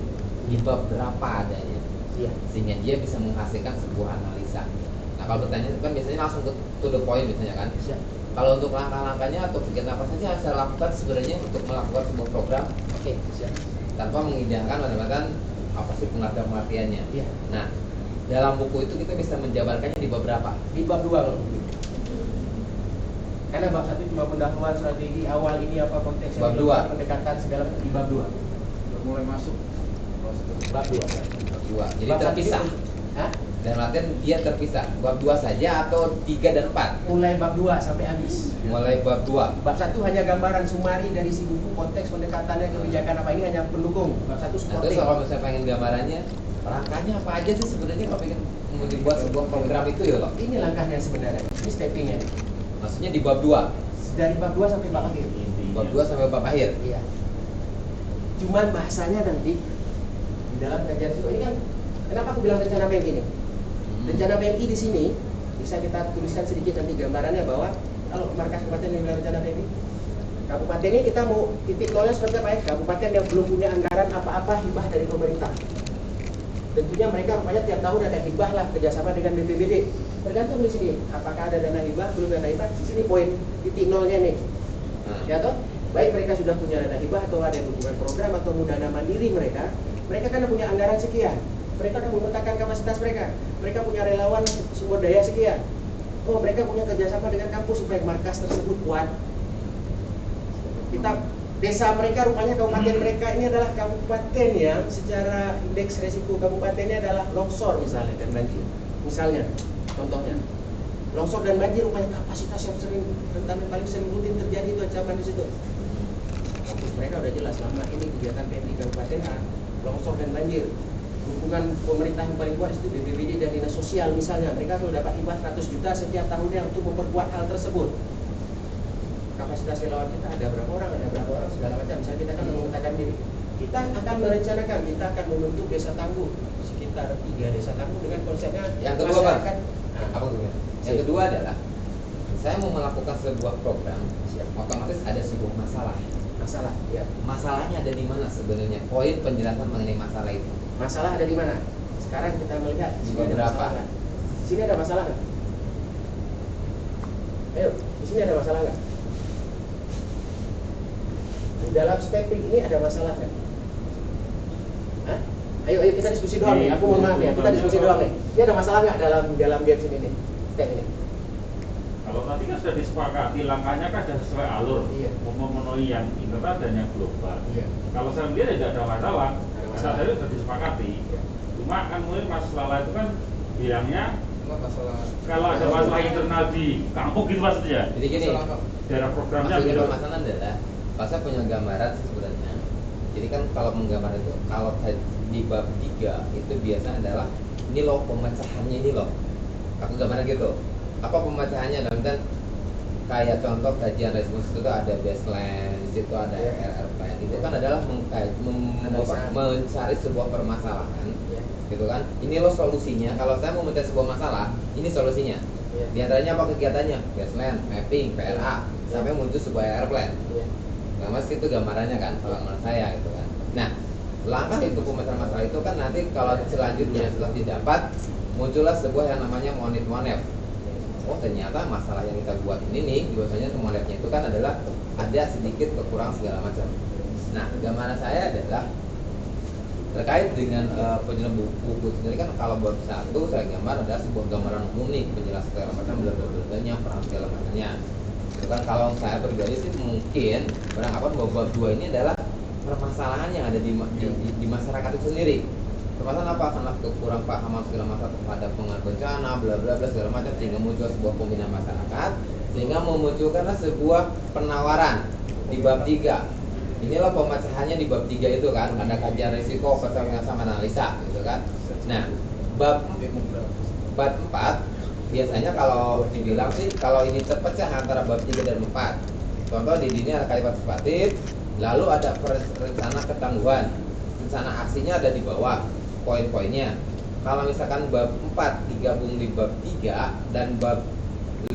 Di bab berapa adanya? Iya. Sehingga dia bisa menghasilkan sebuah analisa. Nah kalau bertanya kan biasanya langsung to the point biasanya kan. Siap. Kalau untuk langkah-langkahnya atau kegiatan apa saja yang saya lakukan sebenarnya untuk melakukan sebuah program Oke, siap. tanpa mengidamkan macam-macam apa sih pengertiannya. Iya. Nah dalam buku itu kita bisa menjabarkannya di bab berapa? Di bab 2 kalau begitu. Karena bab 1 cuma pendahuluan strategi awal ini apa konteksnya, Bab 2. pendekatan segala macam di bab 2. Udah mulai masuk. Bab 2. Bab 2. Jadi Bab satu terpisah. ini- Hah? Dan artian dia terpisah. Bab 2 saja atau 3 dan 4? Mulai bab 2 sampai habis. Mulai bab 2. Bab 1 hanya gambaran sumari dari si buku, konteks pendekatannya, kebijakan apa, ini hanya pendukung. Bab 1 Nah, terus supporting. kalau misalnya pengen gambarannya, langkahnya apa aja sih sebenarnya kalau pengen membuat sebuah program itu ya loh? Ini langkahnya sebenarnya. Ini steppingnya. Maksudnya di bab 2. Dari bab 2 sampai bab akhir. Bab 2 sampai bab akhir. Iya. Cuman bahasanya nanti di dalam kajian itu ini kan, kenapa aku bilang rencana PMI ini? Rencana PMI di sini bisa kita tuliskan sedikit nanti gambarannya bahwa kalau markas kabupaten yang bilang rencana PMI, kabupaten ini kita mau titik nolnya seperti apa ya? Kabupaten yang belum punya anggaran apa-apa hibah dari pemerintah. Tentunya mereka rupanya tiap tahun ada hibah lah kerjasama dengan BPBD. Tergantung di sini, apakah ada dana hibah, belum dana hibah. Di sini poin titik nolnya nih. Ya toh, baik mereka sudah punya dana hibah atau ada dukungan program atau dana mandiri mereka kan punya anggaran sekian. Mereka akan memetakan kapasitas mereka. Mereka punya relawan sumber daya sekian. Oh, mereka punya kerjasama dengan kampus supaya markas tersebut kuat. Kita desa mereka rupanya kabupaten mereka ini adalah kabupaten yang secara indeks resiko kabupatennya adalah longsor misalnya dan banjir. Misalnya, contohnya longsor dan banjir rupanya kapasitas yang sering rentan paling sering rutin terjadi itu ancaman di situ. Kampus mereka udah jelas selama ini kegiatan PMI kabupaten A, longsor dan banjir. Dukungan pemerintah yang paling kuat itu BPBD dan dinas sosial misalnya, mereka sudah dapat hibah 100 juta setiap tahunnya untuk memperkuat hal tersebut. Kapasitas relawan kita ada berapa orang segala macam. Misalnya kita akan memetakan diri, kita akan merencanakan, kita akan membentuk desa tangguh sekitar 3 desa tangguh dengan konsepnya Yang kedua Pak, masyarakat. apa kedua? Yang kedua adalah saya mau melakukan sebuah program, otomatis ada sebuah masalah. Masalah, ya. Masalahnya ada di mana sebenarnya? Poin penjelasan mengenai masalah itu. Masalah ada di mana? Sekarang kita melihat di sini ada Beberapa. masalah nggak? Di sini ada masalah nggak? Ayo, di sini ada masalah nggak? Di dalam stepping ini ada masalah nggak? Hah? Ayo kita diskusi doang nih. Aku mohon maaf ya, kita diskusi doang nih. Ini ada masalah nggak dalam game ini nih? Step ini. Kalau tadi kan sudah disepakati, langkahnya kan sudah sesuai alur, Iya. memenuhi yang internal dan yang global. Iya. Kalau saya melihat tidak ada masalah, Ada masalah. masalah itu sudah disepakati. Iya. Cuma kan mungkin Mas Lala itu kan bilangnya Cuma masalah kalau ada masalah internal di kampung gitu maksudnya, Jadi gini, masalah daerah programnya maksudnya gitu. permasalahan adalah saya punya gambaran sih sebenarnya. Jadi kan kalau menggambar itu, kalau di bab 3 itu biasanya adalah ini loh pemecahannya ini loh. Aku gambaran gitu. Apa pemecahannya dalam dan kayak contoh kajian respons itu ada baseline, di situ ada RR plan. Itu kan adalah mencari sebuah permasalahan, Iya. gitu kan? Ini loh solusinya. Kalau saya mau mencari sebuah masalah, ini solusinya. Iya. Di antaranya apa kegiatannya? Baseline, mapping, PLA, sampai muncul sebuah RR plan. Iya. Nah, mas itu gambarannya kan, kalau menurut saya gitu kan. Nah, langkah itu pemecahan masalah itu kan nanti kalau selanjutnya setelah didapat muncullah sebuah yang namanya monef. Oh ternyata masalah yang kita buat ini nih, biasanya monefnya itu kan adalah ada sedikit kekurangan segala macam. Nah, gambaran saya adalah terkait dengan penjelasan buku sendiri kan kalau bab 1 saya gambar adalah sebuah gambaran umum nih, penjelasan segala macam bla peran segala macamnya. Itu kan kalau saya pribadi sih mungkin beranggapan bahwa bab 2 ini adalah permasalahan yang ada di masyarakat itu sendiri. Permasalahan apa? Karena kekurang pahaman segala macam terhadap pengaruh bencana, bla bla bla segala macam, sehingga muncul sebuah pembinaan masyarakat, sehingga memunculkanlah sebuah penawaran di bab 3. Inilah pemecahannya di bab 3 itu kan, ada kajian risiko, persamaan sama analisa, gitu kan. Nah, bab 4 biasanya kalau dibilang sih kalau ini terpecah antara bab 3 dan 4. Contoh di sini ada kalimat partisipatif, lalu ada rencana ketangguhan. Rencana aksinya ada di bawah poin-poinnya. Kalau misalkan bab 4 digabung di bab 3 dan bab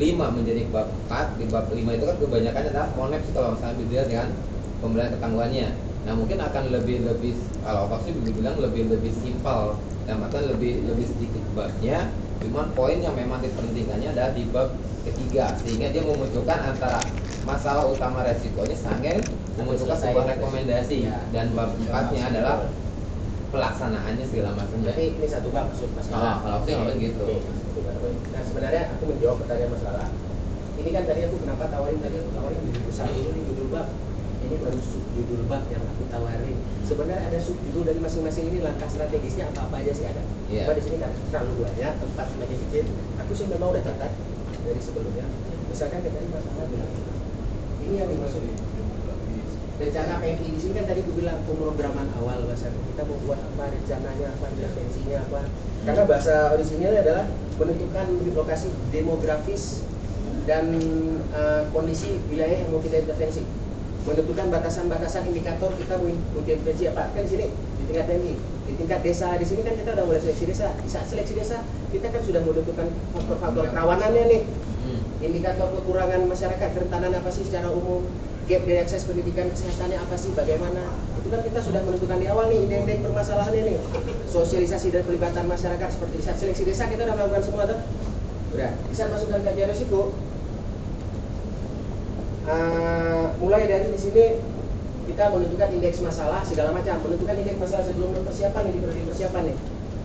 5 menjadi bab 4, di bab 5 itu kan kebanyakan adalah monef kalau misalnya dilihat kan pemberian ketangguhannya. Nah mungkin akan lebih kalau Pak sih bilang lebih simpel, dan lebih sedikit babnya, cuman poin yang memang dipentingkannya adalah di bab ketiga, sehingga dia memunculkan antara masalah utama resikonya sange memunculkan sebuah rekomendasi, dan bab 4-nya adalah pelaksanaannya segala macam. Jadi ini satu bab maksud masalah. Kalau aku sih gitu. Nah sebenarnya aku menjawab pertanyaan masalah. Ini kan tadi aku kenapa tawarin judul besar dulu nih, judul bab. Ini baru judul bab yang aku tawarin. Sebenarnya ada subjudul dari masing-masing ini, langkah strategisnya apa aja sih ada. Cuma di sini kan terlalu banyak, tempat semakin kecil. Aku sih memang udah catat dari sebelumnya. Misalkan kita ini masalah bilang ini yang dimaksud rencana PMI di sini kan tadi aku bilang pemrograman awal bahasa kita mau buat apa, rencananya apa, intervensinya apa. Karena bahasa orisinilnya adalah menentukan lokasi demografis dan kondisi wilayah yang mau kita intervensi, menentukan batasan-batasan indikator kita mau intervensi apa. Kan di sini di tingkat PMI, di tingkat desa di sini kan kita udah mulai seleksi desa. Di saat seleksi desa kita kan sudah menentukan faktor-faktor kerawanannya nih, indikator kekurangan masyarakat, kerentanan apa sih secara umum, gap dari akses pendidikan kesehatannya apa sih, bagaimana. Itu kan kita sudah menentukan di awal nih indeks permasalahannya nih. Sosialisasi dan pelibatan masyarakat seperti di saat seleksi desa kita udah melakukan semua tuh. Udah, bisa masuk dalam kajian risiko. Mulai dari di sini kita menentukan indeks masalah segala macam, menentukan indeks masalah sebelum persiapan ini, di persiapan nih.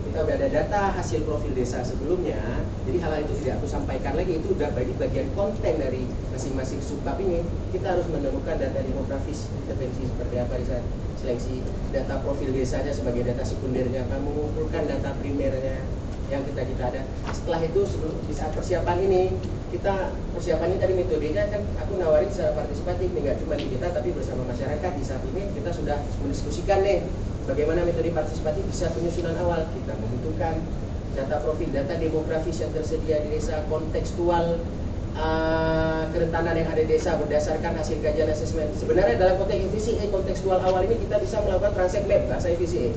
Kita udah ada data hasil profil desa sebelumnya, jadi hal itu tidak aku sampaikan lagi, itu udah bagi bagian konten dari masing-masing subbab ini. Kita harus menemukan data demografis, intervensi seperti apa di saat seleksi, data profil desanya sebagai data sekundernya, akan mengumpulkan data primernya yang kita ada. Setelah itu di saat persiapan ini, kita persiapannya tadi metodenya kan aku nawarin secara partisipatif nih, nggak cuma di kita tapi bersama masyarakat. Di saat ini kita sudah mendiskusikan nih bagaimana metode partisipatif bisa penyusunan awal. Kita membutuhkan data profil, data demografis yang tersedia di desa, kontekstual kerentanan yang ada di desa berdasarkan hasil kajian asesmen. Sebenarnya dalam konteks EVCA kontekstual awal ini kita bisa melakukan transact map bahasa EVCA.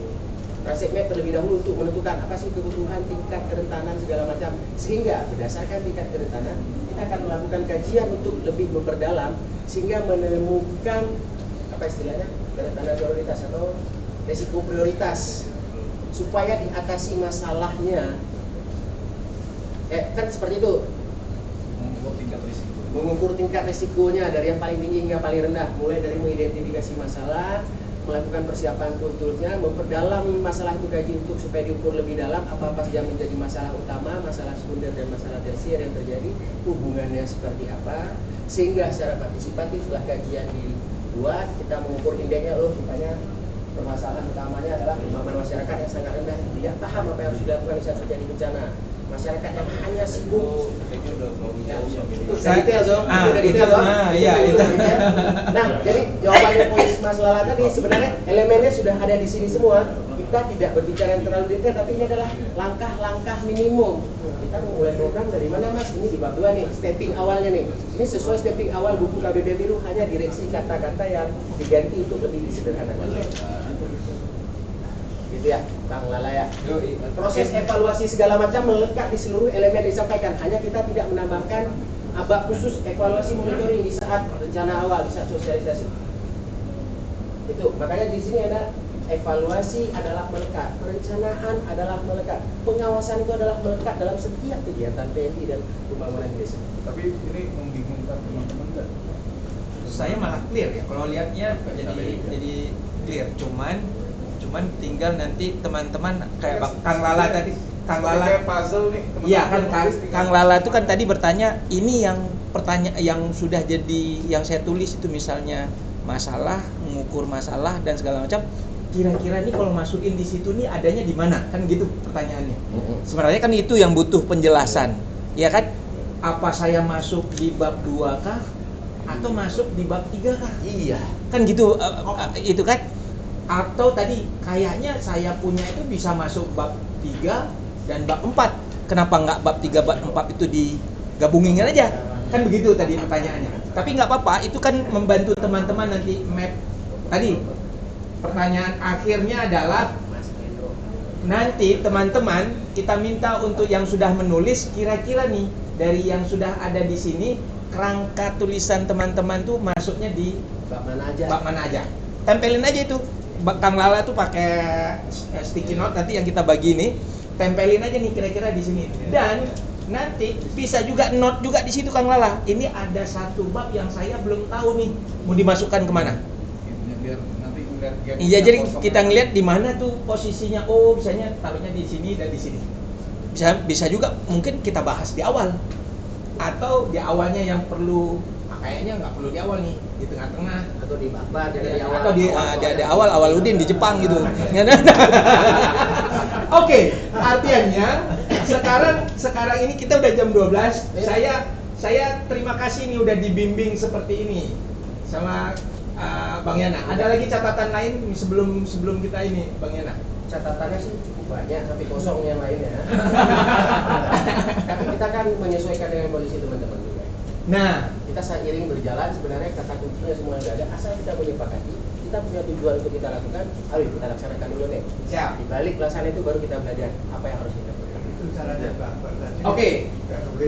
Transact map terlebih dahulu untuk menentukan apa sih kebutuhan, tingkat kerentanan segala macam, sehingga berdasarkan tingkat kerentanan kita akan melakukan kajian untuk lebih memperdalam sehingga menemukan apa istilahnya kerentanan prioritas atau resiko prioritas supaya diatasi masalahnya. Kan seperti itu, mengukur tingkat risikonya dari yang paling tinggi hingga paling rendah, mulai dari mengidentifikasi masalah, melakukan persiapan kulturnya, memperdalam masalah itu kaji untuk supaya diukur lebih dalam apa yang menjadi masalah utama, masalah sekunder dan masalah tersier yang terjadi, hubungannya seperti apa, sehingga secara partisipatif setelah kajian dibuat kita mengukur indeksnya. Rupanya permasalahan utamanya adalah pemahaman masyarakat yang sangat rendah, tidak paham apa yang harus dilakukan saat terjadi bencana. Masyarakat yang hanya sibuk. Detail dong. Nah, jadi jawabannya polis Mas Lala tadi sebenarnya elemennya sudah ada di sini semua. Kita tidak berbicara yang terlalu detail, tapi ini adalah langkah-langkah minimum. Kita mulai program dari mana Mas? Ini di bab 2 nih, stepping awalnya nih. Ini sesuai stepping awal buku KBB Biru, hanya direksi kata-kata yang diganti untuk lebih disederhanakan. Gitu ya, Bang Lala ya. Proses evaluasi segala macam melekat di seluruh elemen yang disampaikan. Hanya kita tidak menambahkan bab khusus evaluasi monitoring di saat rencana awal, di saat sosialisasi. Itu makanya di sini ada evaluasi adalah melekat, perencanaan adalah melekat, pengawasan itu adalah melekat dalam setiap kegiatan PMI dan pembangunan desa. Tapi ini membingungkan teman-teman kan? Saya malah clear ya, kalau lihatnya jadi clear, cuman tinggal nanti teman-teman kayak Kang Lala tadi, Kang Lala kayak puzzle nih. Iya kan Kang Lala itu kan tadi bertanya, ini yang pertanyaan yang sudah jadi yang saya tulis itu misalnya masalah, mengukur masalah dan segala macam. Kira-kira nih kalau masukin di situ nih adanya di mana? Kan gitu pertanyaannya. Sebenarnya kan itu yang butuh penjelasan. Ya kan? Apa saya masuk di bab 2 kah? Atau masuk di bab 3 kah? Iya. Kan gitu itu kan? Atau tadi kayaknya saya punya itu bisa masuk bab 3 dan bab 4. kenapa nggak bab 3, bab 4 itu digabungin aja? Kan begitu tadi pertanyaannya. Tapi nggak apa-apa, itu kan membantu teman-teman nanti map. Tadi pertanyaan akhirnya adalah nanti teman-teman kita minta untuk yang sudah menulis, kira-kira nih dari yang sudah ada di sini kerangka tulisan teman-teman tuh masuknya di Bab mana aja? bab mana aja. Tempelin aja itu. Kang Lala tuh pakai sticky note nanti yang kita bagi ini, tempelin aja nih kira-kira di sini. Dan nanti bisa juga note juga di situ Kang Lala. Ini ada satu bab yang saya belum tahu nih mau dimasukkan kemana. Biar nanti ngeliat gap Iya, jadi kosong. kita ngeliat di mana tuh posisinya. Oh, misalnya taruhnya di sini dan di sini. Bisa juga mungkin kita bahas di awal. Atau di awalnya yang perlu, kayaknya nggak perlu di awal nih, di tengah-tengah. Atau di bab dari awal. Atau di awal Udin di Jepang gitu. Oke, artinya sekarang ini kita udah jam 12. Saya terima kasih nih udah dibimbing seperti ini sama Bang Yana. Ada lagi catatan lain sebelum kita ini, Bang Yana? Catatannya sih cukup banyak, tapi kosong yang lainnya. Tapi kita kan menyesuaikan dengan kondisi teman-teman juga. Nah, Kita seiring berjalan sebenarnya kata kuncinya semua sudah ada. Asal kita menyepakati, kita punya tujuan untuk kita lakukan, ayo kita laksanakan dulu nih. siap. Di balik pelaksanaan itu baru kita belajar apa yang harus kita lakukan. Itu caranya Pak. Oke,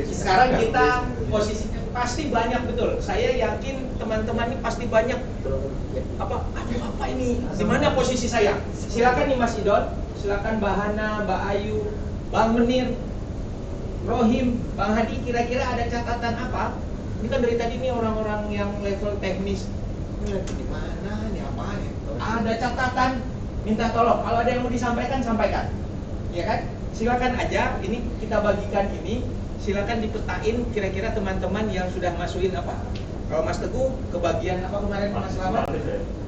sekarang kita posisinya pasti banyak betul. Saya yakin teman-teman ini pasti banyak. Apa ini? Di mana posisi saya? Silakan nih Mas Idon, silakan Mbak Hana, Mbak Ayu, Bang Menir, Rohim, Bang Hadi. Kira-kira ada catatan apa? Ini kan dari tadi nih orang-orang yang level teknis. Di mana? Ini apaan ya? Ada catatan? Minta tolong. Kalau ada yang mau disampaikan, sampaikan. Ya kan? Silakan aja. Ini kita bagikan ini. Silakan dipetain kira-kira teman-teman yang sudah masukin apa. Kalau Mas Teguh kebagian apa kemarin Mas Selamat?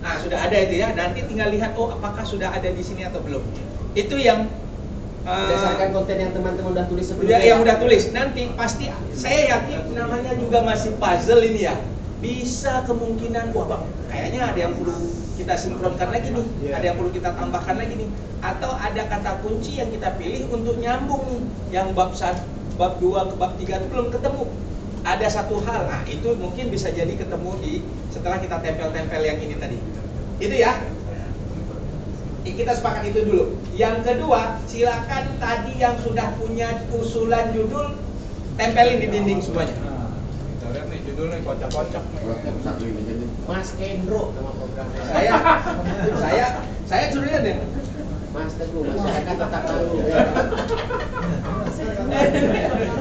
Nah, sudah ada itu ya. Nanti tinggal lihat apakah sudah ada di sini atau belum. Itu yang Berdasarkan konten yang teman-teman udah tulis sebelumnya. yang udah tulis. Nanti pasti saya yakin namanya juga masih puzzle ini ya. Bisa kemungkinan wah Bang, kayaknya ada yang perlu kita sinkronkan lagi nih, ada yang perlu kita tambahkan lagi nih, atau ada kata kunci yang kita pilih untuk nyambung nih, yang bab 1, bab 2 ke bab 3 itu belum ketemu. Ada satu hal, nah itu mungkin bisa jadi ketemu setelah kita tempel-tempel yang ini tadi. Itu ya. Kita sepakat itu dulu. Yang kedua, silakan tadi yang sudah punya usulan judul tempelin di dinding semuanya. Kita lihat nih judulnya kocak-kocak nih. Mas Kendro nama programnya. Saya judulnya deh. Mas Teguh, masyarakat tetap tahu.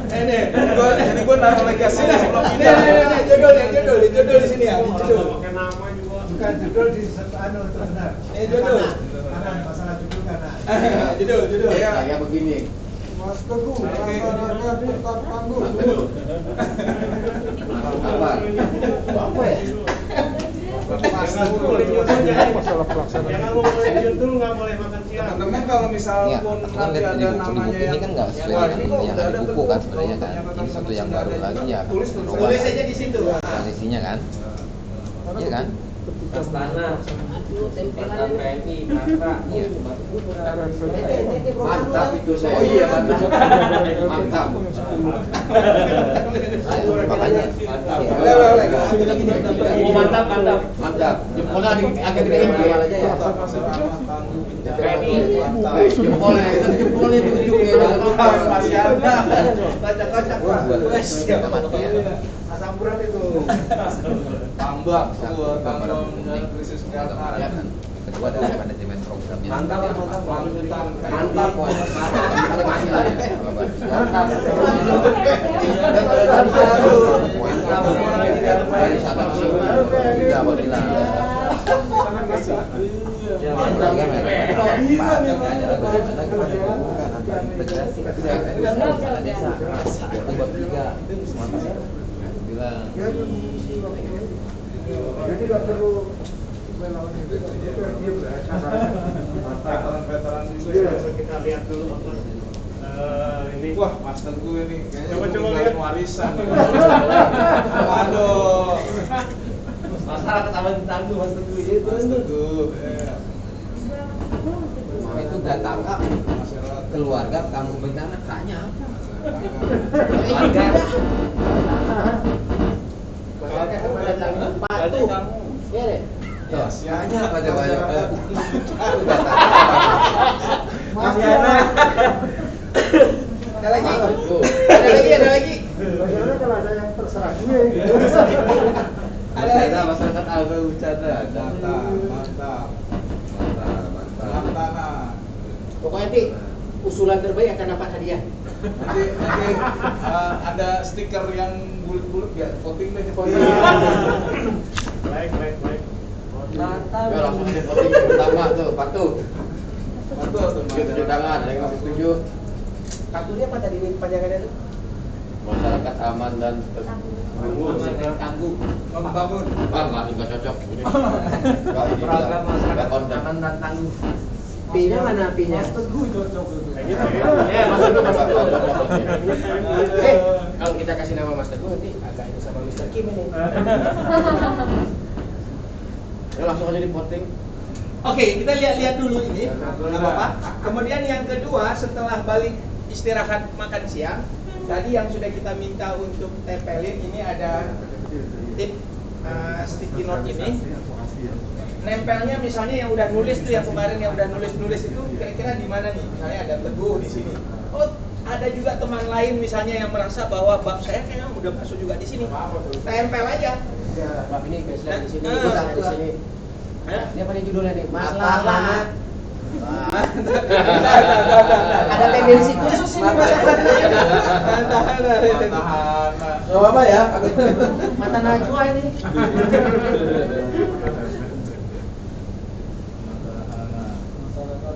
Ini gue naruh lagi sini sebelum ini. Judul di sini ya. Judul. Pakai nama juga. Bukan judul di anu itu benar. Judul. Kanan, masalah judul kanan. Judul. Kayak begini. Mas Teguh, masyarakat tetap tangguh. Apa ya? Mas Teguh, masalah pelaksanaan. Jangan ngomongin judul, nggak boleh makan siang. Teman-teman kalau misal Ya, pun aku kan nanti lihat di ada buku namanya ini kan nggak sesuai wah, dengan ini kok yang udah ada di buku Teguh. kan sebenarnya kan. Kalau ternyata Ini satu yang teman-teman baru sudah ada lagi ya. tulis Tulis aja di situ. Transisinya kan. Iya kan? Astana, Aduh, tempelan mantan PNI, Matra, Iya. Mantap itu saya. Oh iya mantap. Mantap. Makanya. Oh mantap. Mantap. Jempolnya agak gede awal aja ya. PNI. Jempolnya itu ujungnya. Masih ada. Kocak-kocak Pak. Asampuran itu. Tambah dengan krisis kesehatan. Kedua adalah manajemen programnya. Mantap. Mantap. Jadi nggak perlu Veteran juga Kita lihat dulu ini. Wah, Mas Teguh ini kayaknya Coba meninggalin lihat. warisan. Waduh. Masalah ketahuan tangguh Mas Teguh Mas Teguh. Itu data kak keluarga kamu bencana kaknya apa? Keluarga. Masyarakat kepada tanggung patuh. Iya deh. Ya, kaknya apa coba? Ada lagi? Ada lagi? Bagaimana kalau ada yang terserah gue? Ada lagi? Masyarakat agak ucada. Mantap. Pokoknya nanti usulan terbaik akan dapat hadiah. Nanti ada stiker yang bulat-bulat ya, voting deh. Baik. Ya langsung aja voting pertama tuh, patuh. Betul tuh. Cuci tangan, yang nggak setuju. Kartunya apa tadi ini panjangannya itu? Masyarakat aman dan Tangguh. Membangun. nggak cocok. Program masyarakat aman dan tangguh. P-nya mana P-nya? Mas Teguh cocok itu. Ya, Mas Teguh, Mas Teguh. Kalau kita kasih nama Mas Teguh nanti agak ini sama Mr. Kim ini. Ya langsung aja di voting. Oke, kita lihat dulu ini. Nggak apa-apa. Kemudian yang kedua, setelah balik istirahat makan siang, tadi yang sudah kita minta untuk tempelin ini ada tip sticky note ini. Nempelnya misalnya yang udah nulis tuh, yang kemarin yang udah nulis itu kira-kira di mana nih? Misalnya ada Teguh di sini. Oh, ada juga teman lain misalnya yang merasa bahwa bab saya kayaknya udah masuk juga di sini. Tempel aja. Ya, bab ini guys, lihat di sini, Nah, di sini. Ini apa nih judulnya nih? Masalah. Masalah. Ada tendensi khusus ini masalah. Gak apa-apa ya. Mata Najwa ini.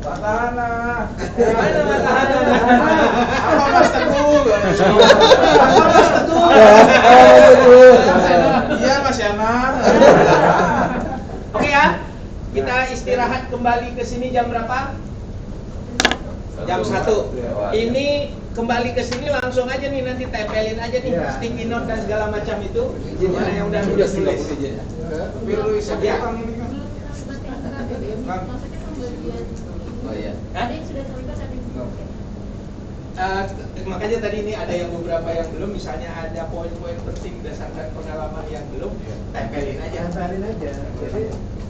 Matahana. Mana Matahana? Apa Mas Teguh? Mas Teguh. Iya Mas Yana. Oke ya. Kita istirahat kembali ke sini jam berapa? Jam 1. Ini kembali ke sini langsung aja nih, nanti tempelin aja nih sticky note dan segala macam itu. Mana yang udah nulis. Biru isi Ya. utang ini kan. Oh iya. Hah? Makanya tadi ini ada yang beberapa yang belum, misalnya ada poin-poin penting berdasarkan pengalaman yang belum, tempelin aja. Jadi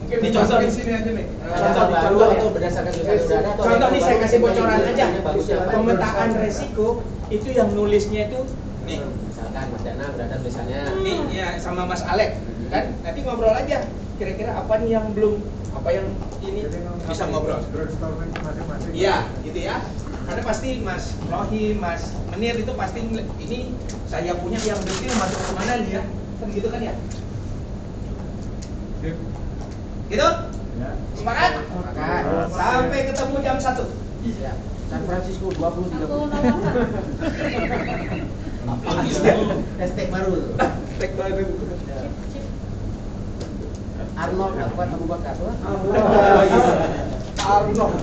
mungkin dicontoh di sini aja nih. Contoh baru atau berdasarkan juga sudah ada. Contoh nih saya kasih bocoran aja. Bagusnya apa? Pemetaan resiko itu yang nulisnya itu nih. Misalkan Mas Dana berada tulisannya. Ini ya sama Mas Alek kan. Nanti ngobrol aja. Kira-kira apa nih yang belum, apa yang ini bisa ngobrol. Brainstorming masing-masing. Iya, gitu ya. Karena pasti Mas Rohim, Mas Menir itu pasti ini saya punya yang detail masuk kemana nih ya. Kan gitu kan ya? Gitu? Ya. Semangat? Semangat. Sampai ketemu jam 1. Ya. San Francisco 2030. Hashtag baru. Tek baru. Arnold Akbar Abu Bakar. Arnold.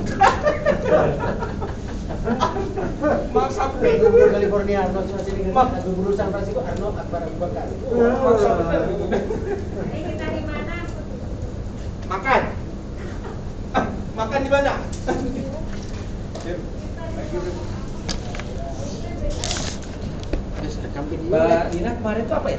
Mas sampai Gubernur California Arnold Schwarzenegger. Gubernur San Francisco Arnold Akbar Abu Bakar. Makan. Makan di mana? Mbak Ina kemarin itu apa ya?